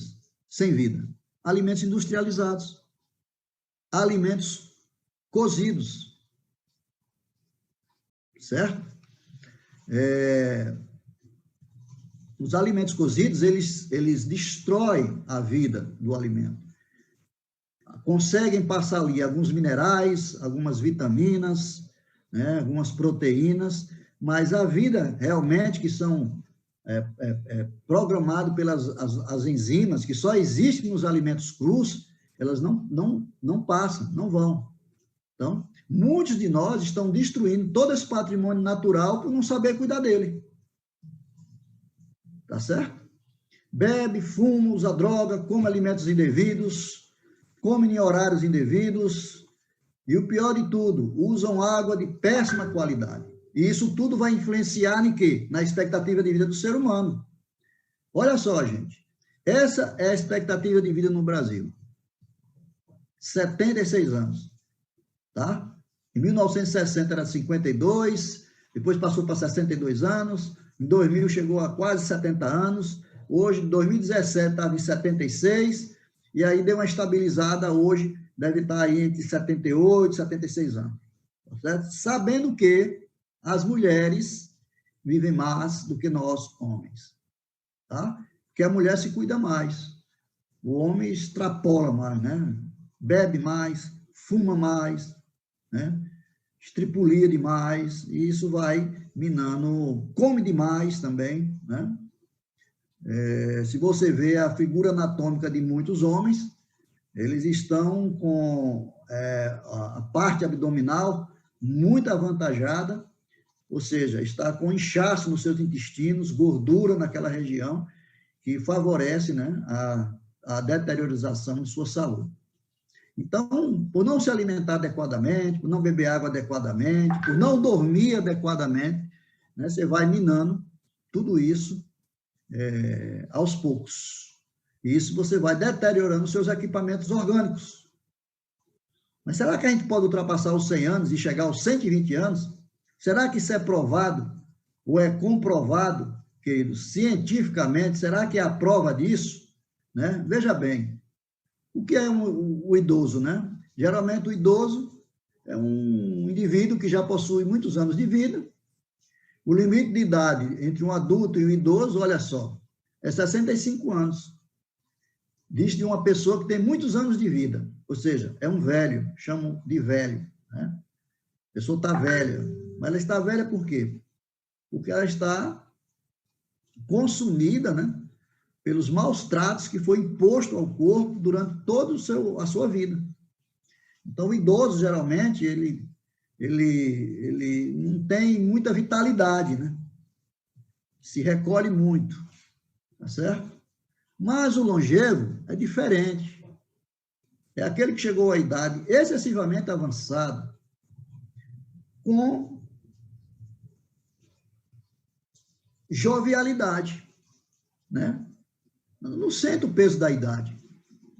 Alimentos industrializados. Alimentos cozidos. Certo? Os alimentos cozidos, eles destroem a vida do alimento. Conseguem passar ali alguns minerais, algumas vitaminas, né, algumas proteínas, mas a vida realmente que são programadas pelas as enzimas, que só existem nos alimentos crus, elas não passam, não vão. Então, muitos de nós estão destruindo todo esse patrimônio natural por não saber cuidar dele. Tá certo? Bebe, fuma, usa droga, come alimentos indevidos, come em horários indevidos, e o pior de tudo, usam água de péssima qualidade. E isso tudo vai influenciar em quê? Na expectativa de vida do ser humano. Olha só, gente. Essa é a expectativa de vida no Brasil. 76 anos. Tá? Em 1960 era 52, depois passou para 62 anos, em 2000 chegou a quase 70 anos, Hoje, em 2017, estava em 76, e aí deu uma estabilizada hoje, deve estar aí entre 78 e 76 anos. Tá certo? Sabendo que as mulheres vivem mais do que nós, homens. Tá? Porque a mulher se cuida mais. O homem extrapola mais, né? Bebe mais, fuma mais, né? Estripulia demais, e isso vai minando, come demais também, né? Se você vê a figura anatômica de muitos homens, eles estão com a parte abdominal muito avantajada, ou seja, está com inchaço nos seus intestinos, gordura naquela região, que favorece, né, a deteriorização de sua saúde. Então, por não se alimentar adequadamente, por não beber água adequadamente, por não dormir adequadamente, né, você vai minando tudo isso aos poucos. E isso você vai deteriorando seus equipamentos orgânicos. Mas será que a gente pode ultrapassar os 100 anos e chegar aos 120 anos? Será que isso é provado ou é comprovado, queridos, cientificamente? Será que é a prova disso? Né? Veja bem, o que é o idoso, né? Geralmente o idoso é um indivíduo que já possui muitos anos de vida. O limite de idade entre um adulto e um idoso, olha só, é 65 anos. Diz de uma pessoa que tem muitos anos de vida, ou seja, é um velho, chamam de velho, né? A pessoa está velha, mas ela está velha por quê? Porque ela está consumida, né, pelos maus tratos que foi imposto ao corpo durante toda a sua vida. Então, o idoso, geralmente, ele não tem muita vitalidade, né? Se recolhe muito, tá certo? Mas o longevo é diferente. É aquele que chegou à idade excessivamente avançada, com jovialidade, né? Não sente o peso da idade.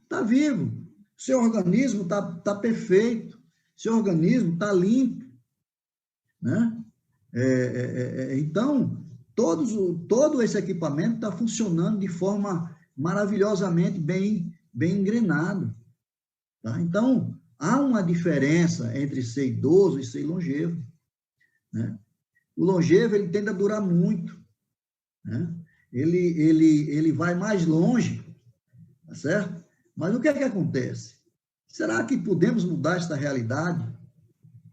Está vivo. Seu organismo está perfeito. Seu organismo está limpo, né? Então, todo esse equipamento está funcionando de forma maravilhosamente bem engrenado. Tá? Então, há uma diferença entre ser idoso e ser longevo, né? O longevo, ele tende a durar muito, né? Ele vai mais longe, tá certo? Mas o que é que acontece? Será que podemos mudar esta realidade?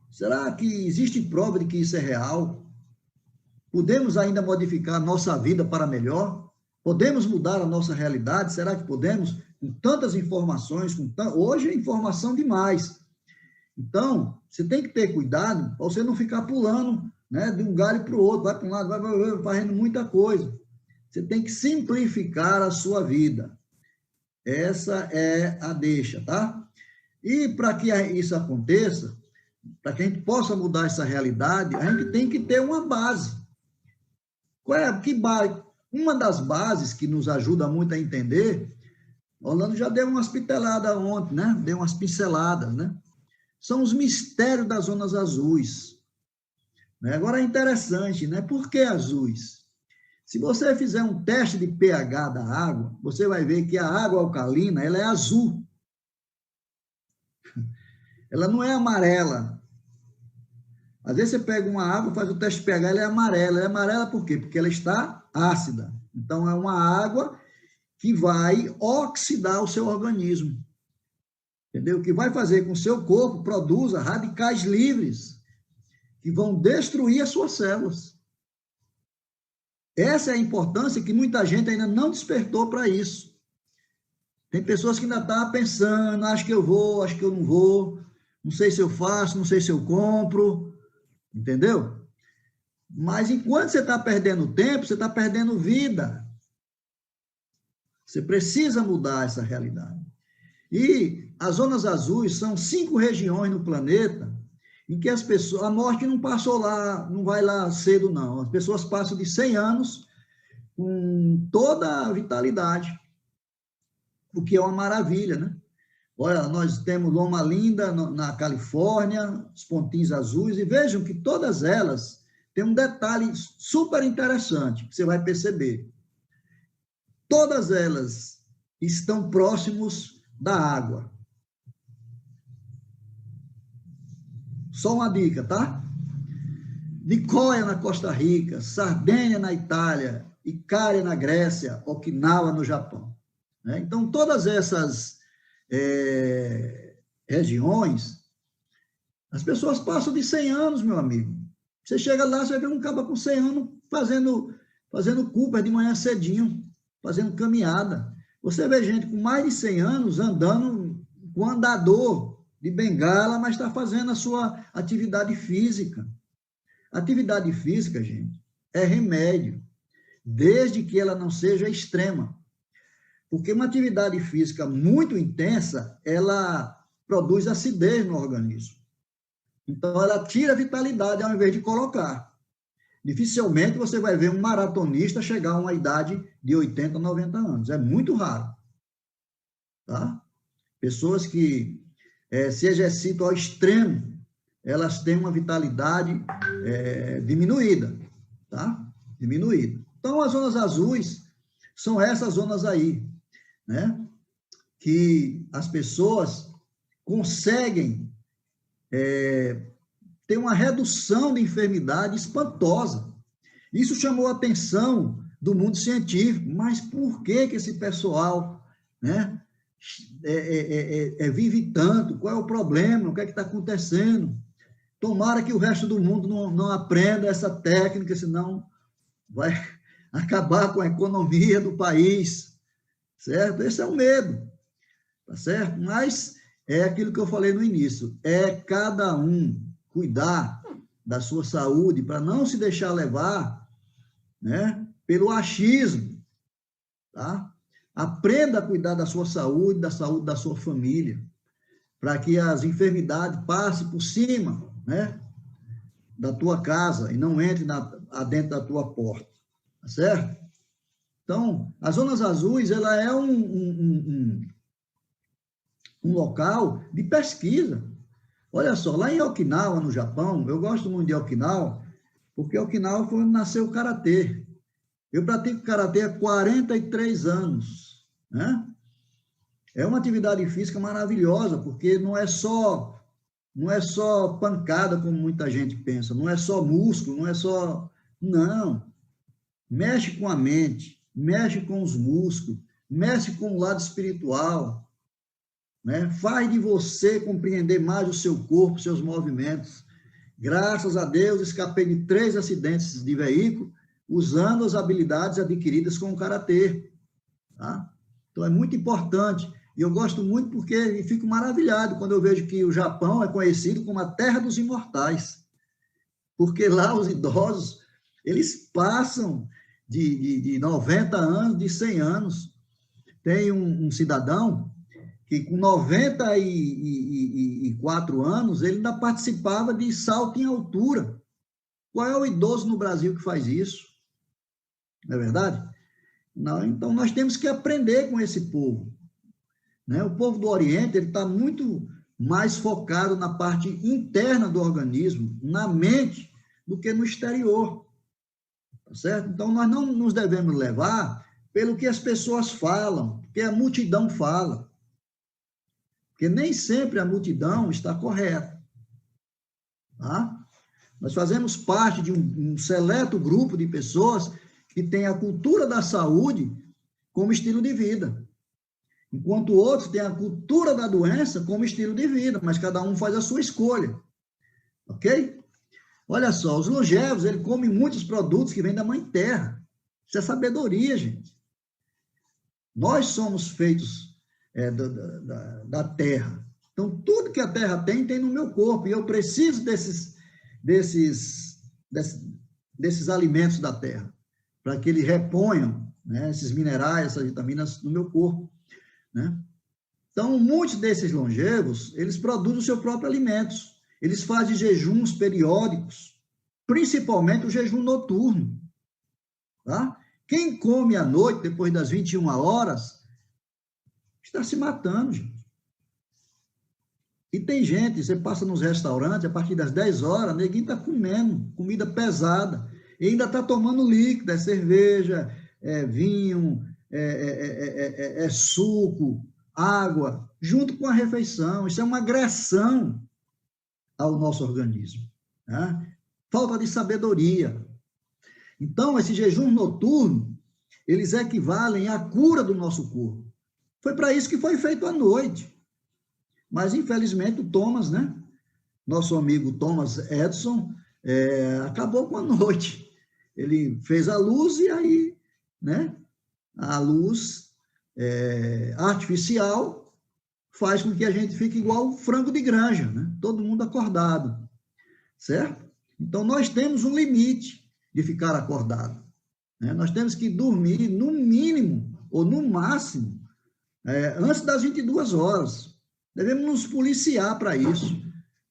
Será que existe prova de que isso é real? Podemos ainda modificar a nossa vida para melhor? Podemos mudar a nossa realidade? Será que podemos? Com tantas informações, hoje é informação demais. Então, você tem que ter cuidado para você não ficar pulando, né, de um galho para o outro, vai para um lado, vai para o outro, fazendo muita coisa. Você tem que simplificar a sua vida. Essa é a deixa, tá? E para que isso aconteça, para que a gente possa mudar essa realidade, a gente tem que ter uma base. Qual é? Que base? Uma das bases que nos ajuda muito a entender, Orlando já deu umas piteladas ontem, né? Deu umas pinceladas, né? São os mistérios das zonas azuis. Agora é interessante, né? Por que azuis? Se você fizer um teste de pH da água, você vai ver que a água alcalina, ela é azul. Ela não é amarela. Às vezes você pega uma água, faz o teste de pH, ela é amarela. Ela é amarela por quê? Porque ela está ácida. Então, é uma água que vai oxidar o seu organismo. Entendeu? O que vai fazer com que o seu corpo produza radicais livres que vão destruir as suas células. Essa é a importância que muita gente ainda não despertou para isso. Tem pessoas que ainda estão pensando, acho que eu vou, acho que eu não vou, não sei se eu faço, não sei se eu compro, entendeu? Mas enquanto você está perdendo tempo, você está perdendo vida. Você precisa mudar essa realidade. E as zonas azuis são 5 regiões no planeta em que as pessoas, a morte não passou lá, não vai lá cedo, não. As pessoas passam de 100 anos com toda a vitalidade, o que é uma maravilha, né? Olha, nós temos Loma Linda, na Califórnia, os pontinhos azuis, e vejam que todas elas têm um detalhe super interessante, que você vai perceber. todas elas estão próximos da água. Só uma dica, tá? Nicoya, na Costa Rica, Sardenha, na Itália, Icária, na Grécia, Okinawa, no Japão. Né? Então, todas essas regiões, as pessoas passam de 100 anos, meu amigo. Você chega lá, você vai ver um cara com 100 anos fazendo Cooper de manhã cedinho, fazendo caminhada. Você vê gente com mais de 100 anos andando com andador de bengala, mas está fazendo a sua atividade física. Atividade física, gente, é remédio, desde que ela não seja extrema. Porque uma atividade física muito intensa, ela produz acidez no organismo. Então, ela tira a vitalidade ao invés de colocar. Dificilmente você vai ver um maratonista chegar a uma idade de 80, 90 anos. É muito raro. Tá? Pessoas que se exercitam ao extremo, elas têm uma vitalidade diminuída. Tá? Diminuída. Então, as zonas azuis são essas zonas aí, né? Que as pessoas conseguem ter uma redução de enfermidade espantosa. Isso chamou a atenção do mundo científico. Mas por que esse pessoal, né, vive tanto? Qual é o problema? O que é que está acontecendo? Tomara que o resto do mundo não aprenda essa técnica, senão vai acabar com a economia do país, certo? Esse é o medo, tá certo? Mas é aquilo que eu falei no início, é cada um cuidar da sua saúde para não se deixar levar, né, pelo achismo, tá? Aprenda a cuidar da sua saúde da sua família, para que as enfermidades passem por cima, né, da tua casa e não entre dentro da tua porta. Tá certo? Então, as zonas azuis, ela é um local de pesquisa. Olha só, lá em Okinawa, no Japão, eu gosto muito de Okinawa, porque Okinawa foi onde nasceu o Karatê. Eu pratico Karatê há 43 anos. Né? É uma atividade física maravilhosa, porque não é só pancada, como muita gente pensa, não é só músculo, não é só... Não. Mexe com a mente, mexe com os músculos, mexe com o lado espiritual, né? Faz de você compreender mais o seu corpo, seus movimentos. Graças a Deus, escapei de 3 acidentes de veículo, usando as habilidades adquiridas com o Karatê. Tá? Então, é muito importante. E eu gosto muito porque fico maravilhado quando eu vejo que o Japão é conhecido como a terra dos imortais. Porque lá os idosos, eles passam de 90 anos, de 100 anos. Tem um cidadão que com 94 anos, ele ainda participava de salto em altura. Qual é o idoso no Brasil que faz isso? Não é verdade? Não, então, nós temos que aprender com esse povo. Né? O povo do Oriente está muito mais focado na parte interna do organismo, na mente, do que no exterior. Tá certo? Então, nós não nos devemos levar pelo que as pessoas falam, porque a multidão fala. Porque nem sempre a multidão está correta. Tá? Nós fazemos parte de um seleto grupo de pessoas que tem a cultura da saúde como estilo de vida. Enquanto outros têm a cultura da doença como estilo de vida, mas cada um faz a sua escolha. Ok? Olha só, os longevos, eles comem muitos produtos que vêm da Mãe Terra. Isso é sabedoria, gente. Nós somos feitos da Terra. Então, tudo que a Terra tem no meu corpo. E eu preciso desses alimentos da Terra, para que eles reponham, né, esses minerais, essas vitaminas no meu corpo. Né? Então, muitos desses longevos, eles produzem os seus próprios alimentos. Eles fazem jejuns periódicos, principalmente o jejum noturno. Tá? Quem come à noite, depois das 21 horas, está se matando, gente. E tem gente, você passa nos restaurantes, a partir das 10 horas, ninguém está comendo comida pesada, e ainda está tomando líquido, cerveja, vinho, suco, água, junto com a refeição. Isso é uma agressão ao nosso organismo, né? Falta de sabedoria. Então, esse jejum noturno, eles equivalem à cura do nosso corpo. Foi para isso que foi feito à noite. Mas, infelizmente, o Thomas, né? Nosso amigo Thomas Edison, acabou com a noite. Ele fez a luz e aí, né? A luz artificial faz com que a gente fique igual um frango de granja, né? Todo mundo acordado, certo? Então, nós temos um limite de ficar acordado, né? Nós temos que dormir no mínimo ou no máximo antes das 22 horas. Devemos nos policiar para isso,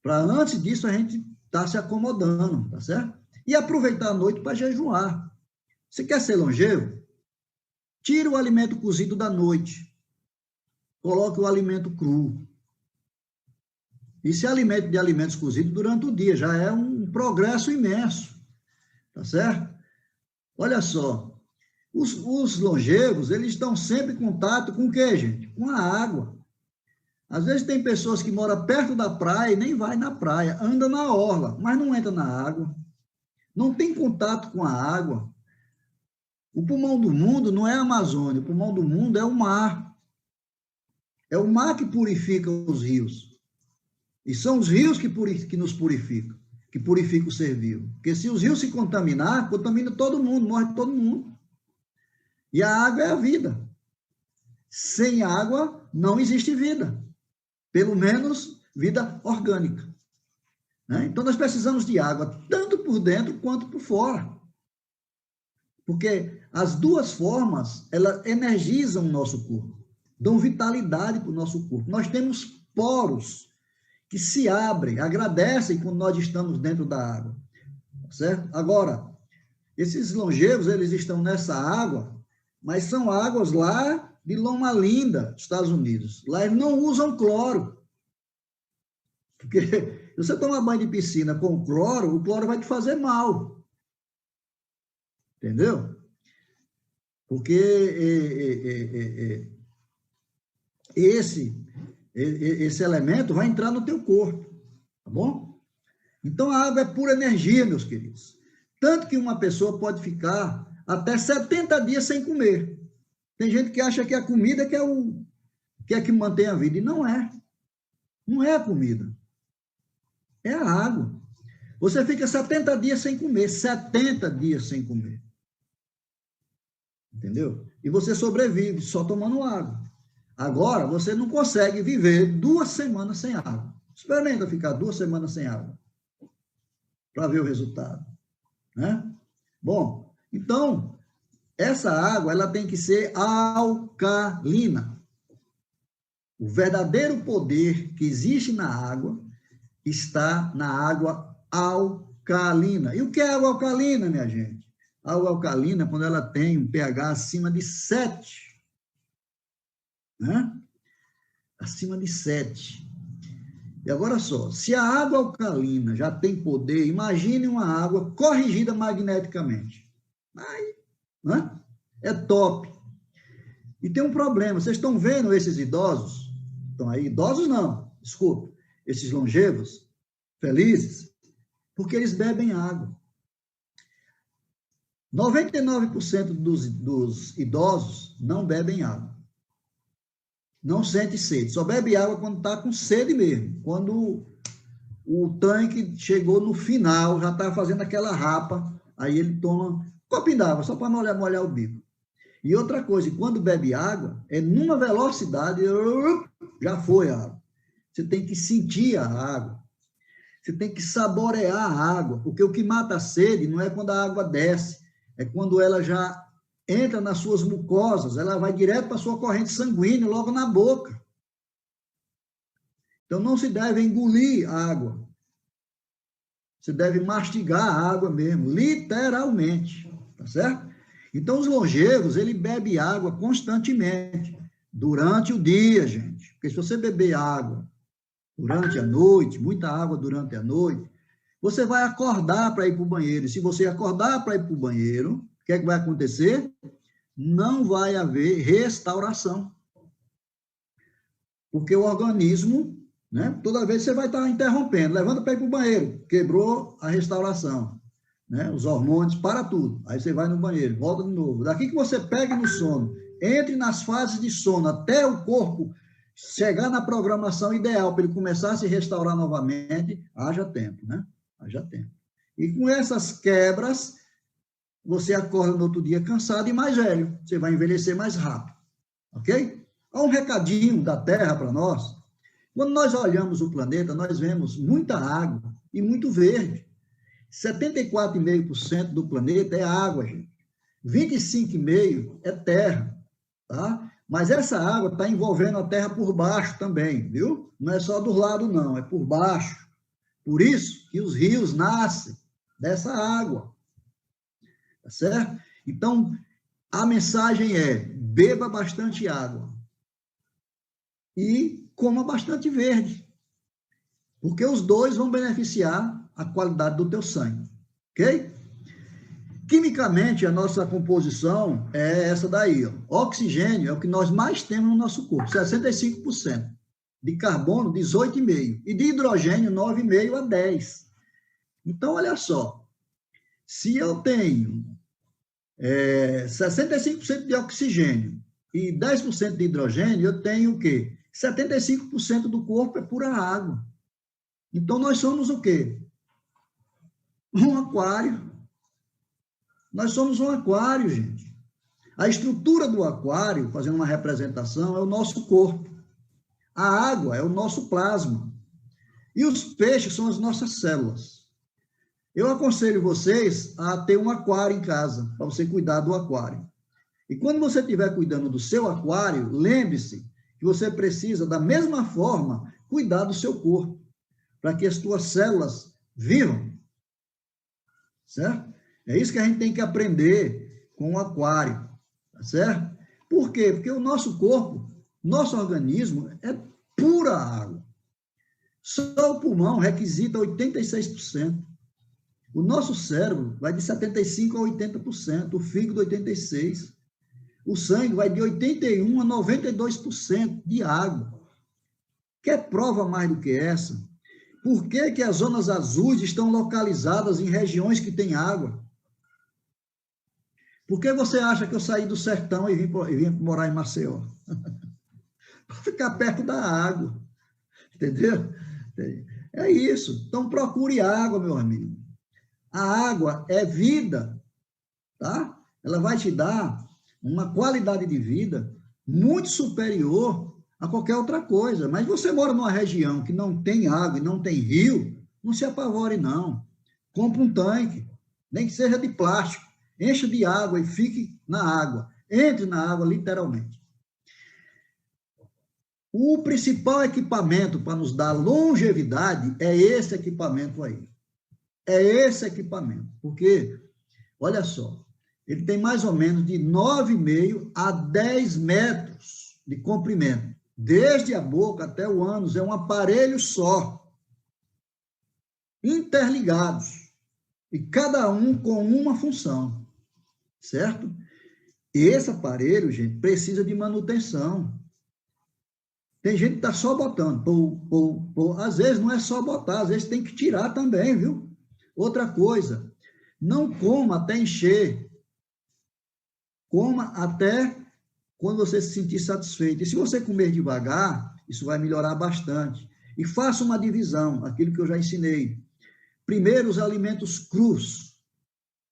para antes disso a gente estar se acomodando, tá certo? E aproveitar a noite para jejuar. Você quer ser longevo? Tire o alimento cozido da noite. Coloque o alimento cru. E se alimente de alimentos cozidos durante o dia. Já é um progresso imenso. Tá certo? Olha só. Os longevos, eles estão sempre em contato com o quê, gente? Com a água. Às vezes tem pessoas que moram perto da praia e nem vai na praia. Anda na orla, mas não entra na água. Não tem contato com a água. O pulmão do mundo não é a Amazônia, o pulmão do mundo é o mar. É o mar que purifica os rios. E são os rios que nos purificam, que purificam o ser vivo. Porque se os rios se contaminar, contamina todo mundo, morre todo mundo. E a água é a vida. Sem água não existe vida. Pelo menos vida orgânica. Né? Então nós precisamos de água, tanto por dentro quanto por fora. Porque as duas formas, elas energizam o nosso corpo, dão vitalidade para o nosso corpo. Nós temos poros que se abrem, agradecem quando nós estamos dentro da água. Certo? Agora, esses longevos, eles estão nessa água, mas são águas lá de Loma Linda, Estados Unidos. Lá eles não usam cloro. Porque se você tomar banho de piscina com cloro, o cloro vai te fazer mal. Entendeu? Porque esse elemento vai entrar no teu corpo, tá bom? Então, a água é pura energia, meus queridos. Tanto que uma pessoa pode ficar até 70 dias sem comer. Tem gente que acha que a comida que mantém a vida, e não é. Não é a comida. É a água. Você fica 70 dias sem comer, 70 dias sem comer. Entendeu? E você sobrevive só tomando água. Agora, você não consegue viver 2 semanas sem água. Experimenta ficar 2 semanas sem água, para ver o resultado. Né? Bom, então, essa água, ela tem que ser alcalina. O verdadeiro poder que existe na água está na água alcalina. E o que é água alcalina, minha gente? A água alcalina, quando ela tem um pH acima de 7, né? Acima de 7. E agora só, se a água alcalina já tem poder, imagine uma água corrigida magneticamente. Aí, né? É top. E tem um problema, vocês estão vendo esses idosos? Estão aí, idosos não, desculpa, esses longevos, felizes, porque eles bebem água. 99% dos idosos não bebem água. Não sente sede. Só bebe água quando está com sede mesmo. Quando o tanque chegou no final, já está fazendo aquela rapa, aí ele toma um copinho d'água, só para molhar o bico. E outra coisa, quando bebe água, é numa velocidade, já foi a água. Você tem que sentir a água. Você tem que saborear a água, porque o que mata a sede não é quando a água desce, é quando ela já entra nas suas mucosas, ela vai direto para a sua corrente sanguínea, logo na boca. Então, não se deve engolir a água. Você deve mastigar a água mesmo, literalmente, tá certo? Então, os longevos, ele bebe água constantemente, durante o dia, gente. Porque se você beber água durante a noite, muita água durante a noite, você vai acordar para ir para o banheiro. E se você acordar para ir para o banheiro, o que é que vai acontecer? não vai haver restauração. Porque o organismo, né, toda vez você vai estar interrompendo, levanta para ir para o banheiro, quebrou a restauração, né, os hormônios, para tudo. Aí você vai no banheiro, volta de novo. Daqui que você pegue no sono, entre nas fases de sono, até o corpo chegar na programação ideal para ele começar a se restaurar novamente, haja tempo, né? Haja tempo. E com essas quebras, você acorda no outro dia cansado e mais velho. Você vai envelhecer mais rápido. Ok? Há um recadinho da Terra para nós. Quando nós olhamos o planeta, nós vemos muita água e muito verde. 74,5% do planeta é água, gente. 25,5% é terra, tá? Mas essa água está envolvendo a terra por baixo também, viu? Não é só do lado, não, é por baixo. Por isso que os rios nascem dessa água. Tá certo? Então, a mensagem é: beba bastante água e coma bastante verde, porque os dois vão beneficiar a qualidade do teu sangue, ok? Quimicamente, a nossa composição é essa daí, ó. Oxigênio é o que nós mais temos no nosso corpo, 65%. De carbono, 18,5%. E de hidrogênio, 9,5% a 10%. Então, olha só. Se eu tenho 65% de oxigênio e 10% de hidrogênio, eu tenho o quê? 75% do corpo é pura água. Então, nós somos o quê? Um aquário. Nós somos um aquário, gente. A estrutura do aquário, fazendo uma representação, é o nosso corpo. A água é o nosso plasma. E os peixes são as nossas células. Eu aconselho vocês a ter um aquário em casa, para você cuidar do aquário. E quando você estiver cuidando do seu aquário, lembre-se que você precisa, da mesma forma, cuidar do seu corpo, para que as suas células vivam. Certo? É isso que a gente tem que aprender com o aquário. Tá certo? Por quê? Porque o nosso corpo, nosso organismo, é pura água. Só o pulmão requisita 86%. O nosso cérebro vai de 75% a 80%, o fígado 86%. O sangue vai de 81% a 92% de água. Quer prova mais do que essa? Por que que as zonas azuis estão localizadas em regiões que têm água? Por que você acha que eu saí do sertão e vim morar em Maceió? Para ficar perto da água. Entendeu? É isso. Então, procure água, meu amigo. A água é vida, tá? Ela vai te dar uma qualidade de vida muito superior a qualquer outra coisa. Mas você mora numa região que não tem água e não tem rio, não se apavore, não. Compre um tanque, nem que seja de plástico. Encha de água e fique na água. Entre na água, literalmente. O principal equipamento para nos dar longevidade é esse equipamento aí. É esse equipamento. Porque, olha só, ele tem mais ou menos de 9,5 a 10 metros de comprimento. Desde a boca até o ânus, é um aparelho só. Interligados. E cada um com uma função. Certo? Esse aparelho, gente, precisa de manutenção. Tem gente que está só botando. Às vezes não é só botar, às vezes tem que tirar também, viu? Outra coisa, não coma até encher. Coma até quando você se sentir satisfeito. E se você comer devagar, isso vai melhorar bastante. E faça uma divisão, aquilo que eu já ensinei. Primeiro, os alimentos crus.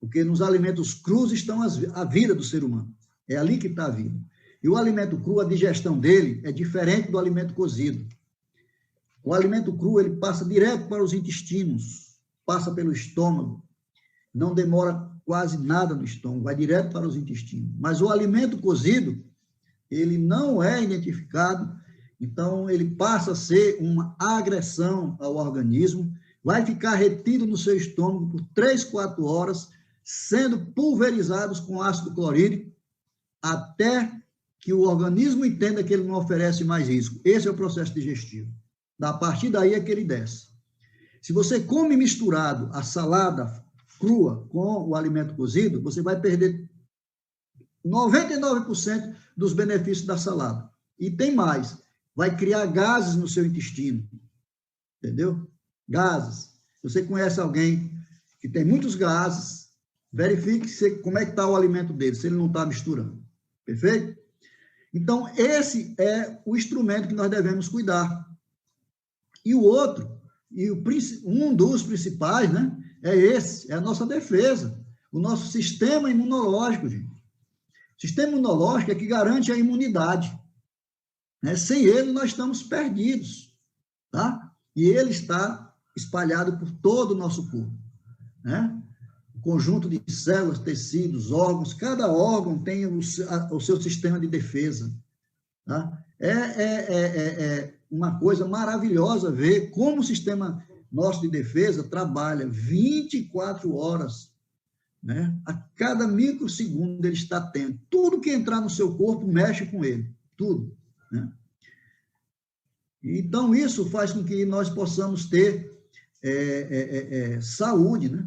Porque nos alimentos crus estão a vida do ser humano. É ali que está a vida. E o alimento cru, a digestão dele é diferente do alimento cozido. O alimento cru, ele passa direto para os intestinos, passa pelo estômago, não demora quase nada no estômago, vai direto para os intestinos. Mas o alimento cozido, ele não é identificado, então ele passa a ser uma agressão ao organismo, vai ficar retido no seu estômago por 3, 4 horas, sendo pulverizados com ácido clorídrico, até que o organismo entenda que ele não oferece mais risco. Esse é o processo digestivo. A partir daí é que ele desce. Se você come misturado a salada crua com o alimento cozido, você vai perder 99% dos benefícios da salada. E tem mais, vai criar gases no seu intestino, entendeu? Gases. Se você conhece alguém que tem muitos gases, verifique como é que está o alimento dele, se ele não está misturando. Perfeito? Então, esse é o instrumento que nós devemos cuidar. E o outro, um dos principais, né, é a nossa defesa, o nosso sistema imunológico, gente. O sistema imunológico é que garante a imunidade. Né? Sem ele, nós estamos perdidos, tá? E ele está espalhado por todo o nosso corpo, né? O conjunto de células, tecidos, órgãos, cada órgão tem o seu sistema de defesa, tá? É uma coisa maravilhosa ver como o sistema nosso de defesa trabalha 24 horas, né? A cada microsegundo ele está atento. Tudo que entrar no seu corpo mexe com ele, tudo, né? Então, isso faz com que nós possamos ter saúde, né?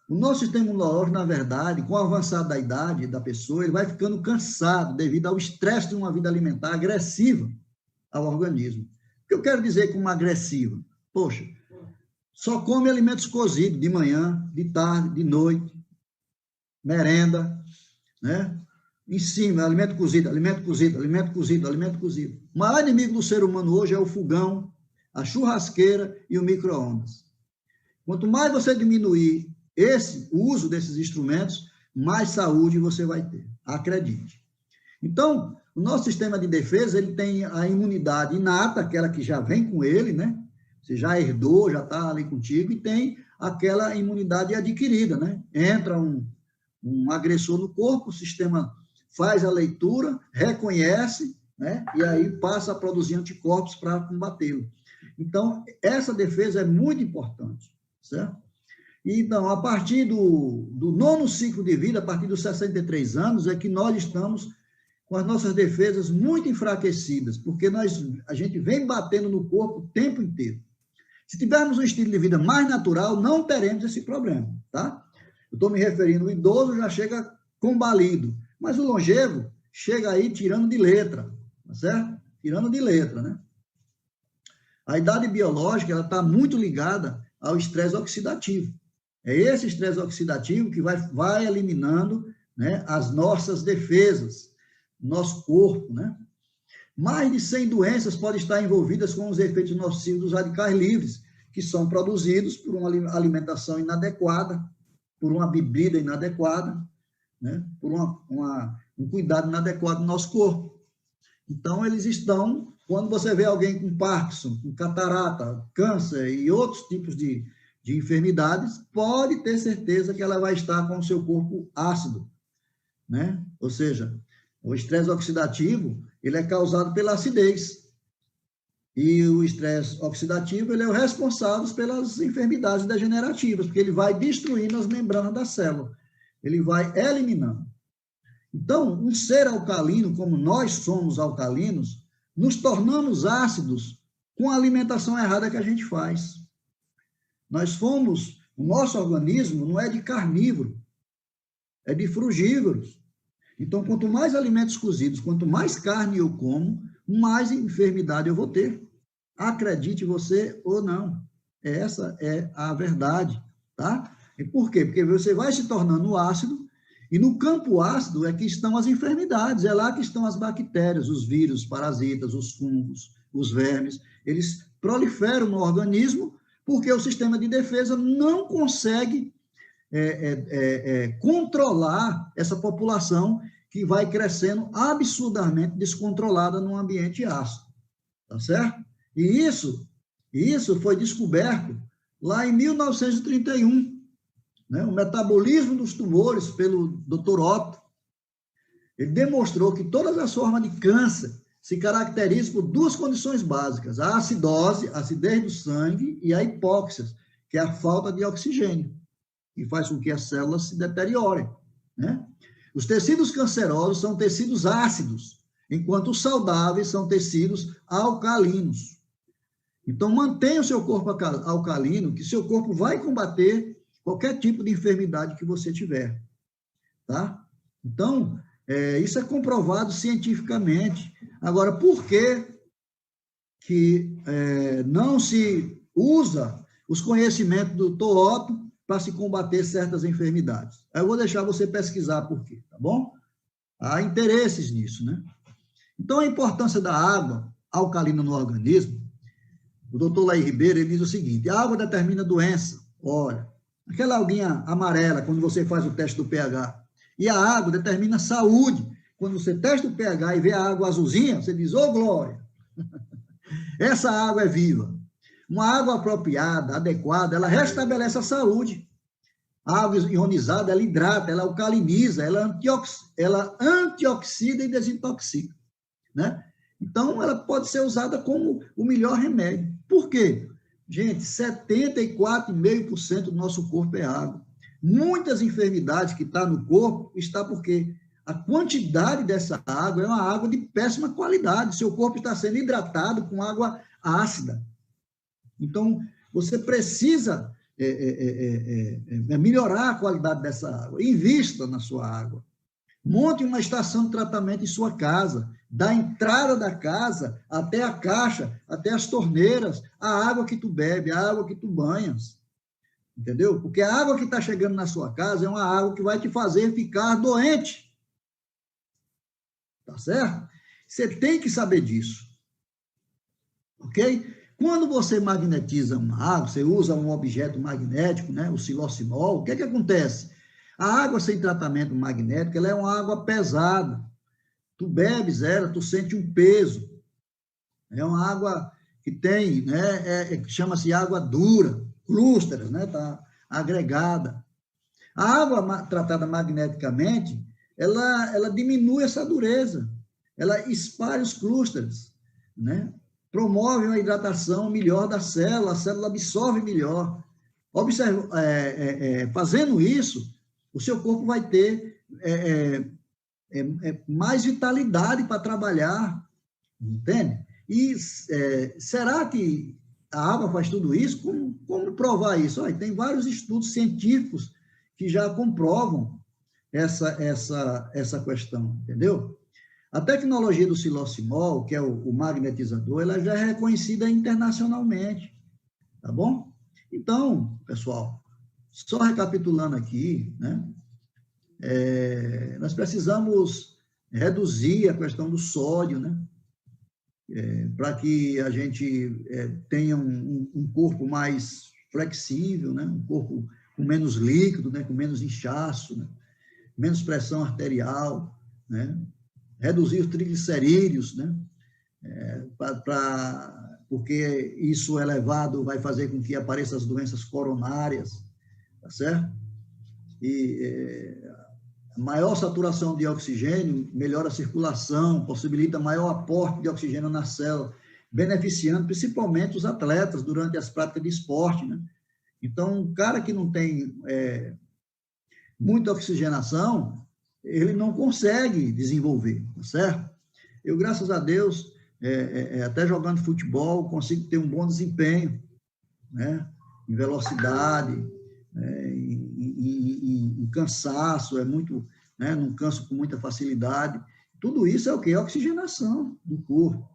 O nosso sistema imunológico, na verdade, com o avançar da idade da pessoa, ele vai ficando cansado devido ao estresse de uma vida alimentar agressiva ao organismo. O que eu quero dizer com agressiva? Poxa, só come alimentos cozidos de manhã, de tarde, de noite, merenda, né? Em cima, alimento cozido, alimento cozido, alimento cozido, alimento cozido. O maior inimigo do ser humano hoje é o fogão, a churrasqueira e o micro-ondas. Quanto mais você diminuir o uso desses instrumentos, mais saúde você vai ter, acredite. Então, o nosso sistema de defesa, ele tem a imunidade inata, aquela que já vem com ele, né? Você já herdou, já está ali contigo, e tem aquela imunidade adquirida, né? Entra um agressor no corpo, o sistema faz a leitura, reconhece, né? E aí passa a produzir anticorpos para combatê-lo. Então, essa defesa é muito importante, certo? Então, a partir do 9º ciclo de vida, a partir dos 63 anos, é que nós estamos com as nossas defesas muito enfraquecidas, porque a gente vem batendo no corpo o tempo inteiro. Se tivermos um estilo de vida mais natural, não teremos esse problema, tá? Eu estou me referindo, o idoso já chega combalido, mas o longevo chega aí tirando de letra, tá certo? Tirando de letra, né? A idade biológica, ela está muito ligada ao estresse oxidativo. É esse estresse oxidativo que vai eliminando, né, as nossas defesas, nosso corpo, né? Mais de 100 doenças podem estar envolvidas com os efeitos nocivos dos radicais livres, que são produzidos por uma alimentação inadequada, por uma bebida inadequada, né? Por um cuidado inadequado do nosso corpo. Então, eles estão, quando você vê alguém com Parkinson, com catarata, câncer e outros tipos de enfermidades, pode ter certeza que ela vai estar com o seu corpo ácido, né? Ou seja, o estresse oxidativo, ele é causado pela acidez. E o estresse oxidativo, ele é o responsável pelas enfermidades degenerativas, porque ele vai destruindo as membranas da célula. Ele vai eliminando. Então, um ser alcalino, como nós somos alcalinos, nos tornamos ácidos com a alimentação errada que a gente faz. O nosso organismo não é de carnívoro, é de frugívoros. Então, quanto mais alimentos cozidos, quanto mais carne eu como, mais enfermidade eu vou ter. Acredite você ou não. Essa é a verdade, tá? E por quê? Porque você vai se tornando ácido, e no campo ácido é que estão as enfermidades, é lá que estão as bactérias, os vírus, os parasitas, os fungos, os vermes. Eles proliferam no organismo porque o sistema de defesa não consegue controlar essa população que vai crescendo absurdamente descontrolada num ambiente ácido, tá certo? E isso foi descoberto lá em 1931, né? O metabolismo dos tumores pelo Dr. Otto. Ele demonstrou que todas as formas de câncer se caracterizam por duas condições básicas: a acidose, a acidez do sangue, e a hipóxia, que é a falta de oxigênio, que faz com que as células se deteriorem, né? Os tecidos cancerosos são tecidos ácidos, enquanto os saudáveis são tecidos alcalinos. Então, mantenha o seu corpo alcalino, que seu corpo vai combater qualquer tipo de enfermidade que você tiver, tá? Então, Isso é comprovado cientificamente. Agora, por que não se usa os conhecimentos do Dr. Otto para se combater certas enfermidades? Eu vou deixar você pesquisar por quê, tá bom? Há interesses nisso, né? Então, a importância da água alcalina no organismo, o doutor Laí Ribeiro, ele diz o seguinte: a água determina doença. Olha, aquela aguinha amarela, quando você faz o teste do pH, e a água determina saúde. Quando você testa o pH e vê a água azulzinha, você diz, ô glória, essa água é viva. Uma água apropriada, adequada, ela restabelece a saúde. A água ionizada, ela hidrata, ela alcaliniza, ela antioxida e desintoxica, né? Então, ela pode ser usada como o melhor remédio. Por quê? Gente, 74,5% do nosso corpo é água. Muitas enfermidades que estão no corpo está porque a quantidade dessa água é uma água de péssima qualidade. Seu corpo está sendo hidratado com água ácida. Então, você precisa melhorar a qualidade dessa água. Invista na sua água. Monte uma estação de tratamento em sua casa. Da entrada da casa até a caixa, até as torneiras, a água que tu bebe, a água que tu banhas. Entendeu? Porque a água que está chegando na sua casa é uma água que vai te fazer ficar doente. Tá certo? Você tem que saber disso. Ok? Quando você magnetiza uma água, você usa um objeto magnético, né, o silocinol, o que acontece? A água sem tratamento magnético, ela é uma água pesada. Tu bebes ela, tu sente um peso. É uma água que tem, né, chama-se água dura, clústeres, né, tá agregada. A água tratada magneticamente, ela diminui essa dureza, ela espalha os clústeres, né? Promove uma hidratação melhor da célula, a célula absorve melhor. Fazendo isso, o seu corpo vai ter mais vitalidade para trabalhar, entende? E será que a água faz tudo isso? Como provar isso? Olha, tem vários estudos científicos que já comprovam essa questão, entendeu? A tecnologia do silocinol, que é o magnetizador, ela já é reconhecida internacionalmente, tá bom? Então, pessoal, só recapitulando aqui, né? Nós precisamos reduzir a questão do sódio, né? Para que a gente tenha um corpo mais flexível, né? Um corpo com menos líquido, né? Com menos inchaço, né? Menos pressão arterial, né? Reduzir os triglicerídeos, né? Porque isso elevado vai fazer com que apareçam as doenças coronárias, tá certo? E a maior saturação de oxigênio melhora a circulação, possibilita maior aporte de oxigênio na célula, beneficiando principalmente os atletas durante as práticas de esporte, né? Então, um cara que não tem muita oxigenação, ele não consegue desenvolver, tá certo? Eu, graças a Deus, até jogando futebol, consigo ter um bom desempenho, né? Em velocidade, em cansaço, muito, né? Não canso com muita facilidade. Tudo isso é o quê? É oxigenação do corpo,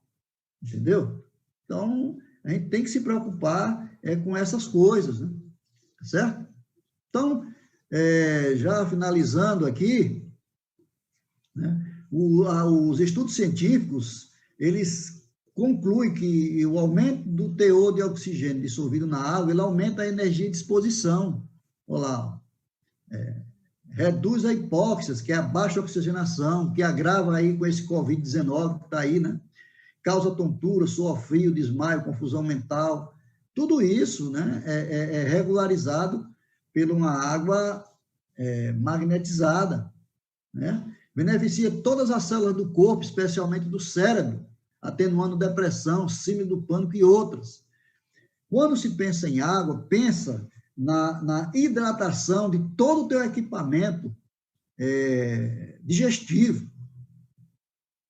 entendeu? Então, a gente tem que se preocupar com essas coisas, né? Tá certo? Então, já finalizando aqui, né? Os estudos científicos, eles concluem que o aumento do teor de oxigênio dissolvido na água, ele aumenta a energia de exposição. Olha lá, reduz a hipóxia, que é a baixa oxigenação, que agrava aí com esse Covid-19 que está aí, né? Causa tontura, suor frio, desmaio, confusão mental. Tudo isso, né, é regularizado por uma água magnetizada, né? Beneficia todas as células do corpo, especialmente do cérebro, atenuando depressão, síndrome do pânico e outras. Quando se pensa em água, pensa na hidratação de todo o teu equipamento digestivo.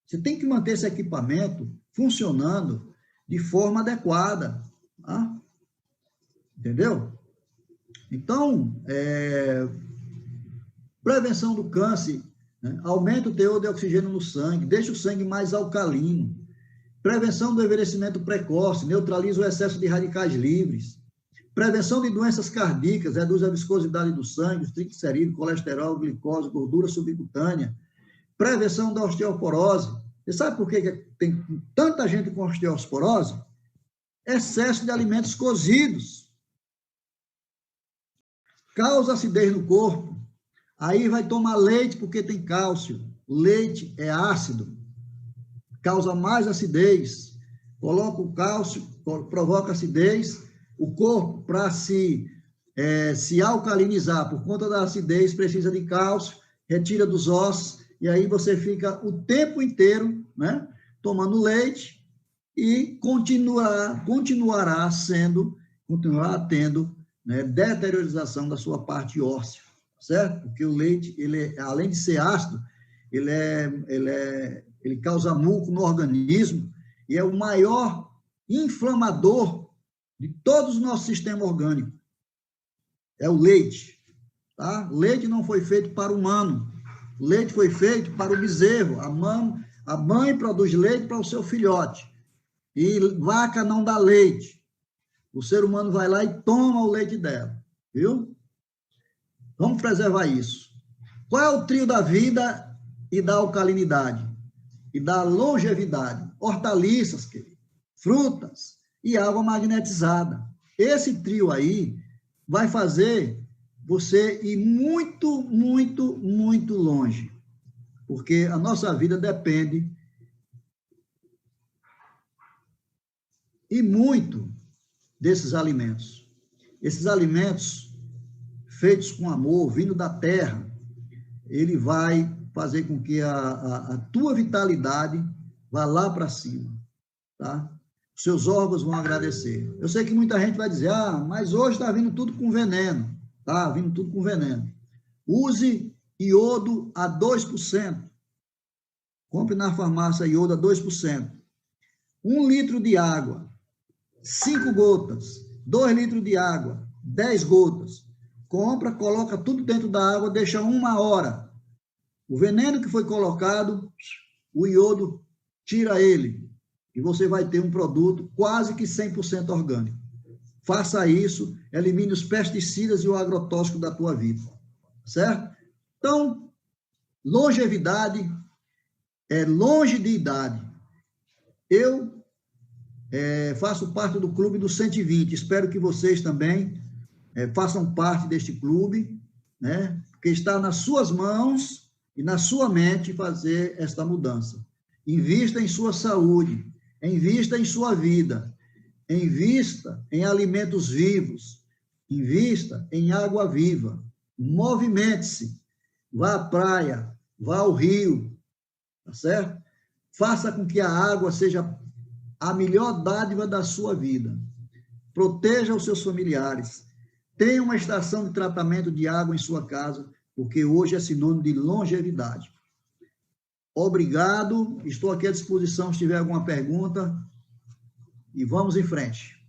Você tem que manter esse equipamento funcionando de forma adequada, tá? Entendeu? Então, prevenção do câncer né? Aumenta o teor de oxigênio no sangue, deixa o sangue mais alcalino. Prevenção do envelhecimento precoce, neutraliza o excesso de radicais livres. Prevenção de doenças cardíacas, reduz a viscosidade do sangue, os triglicerídeos, colesterol, glicose, gordura subcutânea. Prevenção da osteoporose. Você sabe por que tem tanta gente com osteoporose? Excesso de alimentos cozidos. Causa acidez no corpo. Aí vai tomar leite porque tem cálcio. Leite é ácido. Causa mais acidez. Coloca o cálcio, provoca acidez. O corpo, para se alcalinizar por conta da acidez, precisa de cálcio, retira dos ossos, e aí você fica o tempo inteiro, né, tomando leite e continuará tendo, né, deteriorização da sua parte óssea, certo? Porque o leite, além de ser ácido, ele causa muco no organismo e é o maior inflamador de todo o nosso sistema orgânico. É o leite. Tá? Leite não foi feito para o humano. Leite foi feito para o bezerro. A mãe produz leite para o seu filhote. E vaca não dá leite. O ser humano vai lá e toma o leite dela. Viu? Vamos preservar isso. Qual é o trio da vida e da alcalinidade? E da longevidade? Hortaliças, querido, frutas e água magnetizada. Esse trio aí vai fazer você ir muito, muito, muito longe. Porque a nossa vida depende e muito desses alimentos. Esses alimentos feitos com amor, vindo da terra, ele vai fazer com que a tua vitalidade vá lá para cima, tá? Seus órgãos vão agradecer. Eu sei que muita gente vai dizer, mas hoje está vindo tudo com veneno. Está vindo tudo com veneno. Use iodo a 2%. Compre na farmácia iodo a 2%. 1 litro de água, 5 gotas. 2 litros de água, 10 gotas. Compra, coloca tudo dentro da água, deixa 1 hora. O veneno que foi colocado, o iodo tira ele. E você vai ter um produto quase que 100% orgânico. Faça isso, elimine os pesticidas e o agrotóxico da tua vida. Certo? Então, longevidade é longe de idade. Eu faço parte do Clube dos 120. Espero que vocês também façam parte deste clube, né? Porque está nas suas mãos e na sua mente fazer esta mudança. Invista em sua saúde. Invista em sua vida, invista em alimentos vivos, invista em água viva, movimente-se, vá à praia, vá ao rio, tá certo? Faça com que a água seja a melhor dádiva da sua vida. Proteja os seus familiares. Tenha uma estação de tratamento de água em sua casa, porque hoje é sinônimo de longevidade. Obrigado, estou aqui à disposição se tiver alguma pergunta e vamos em frente.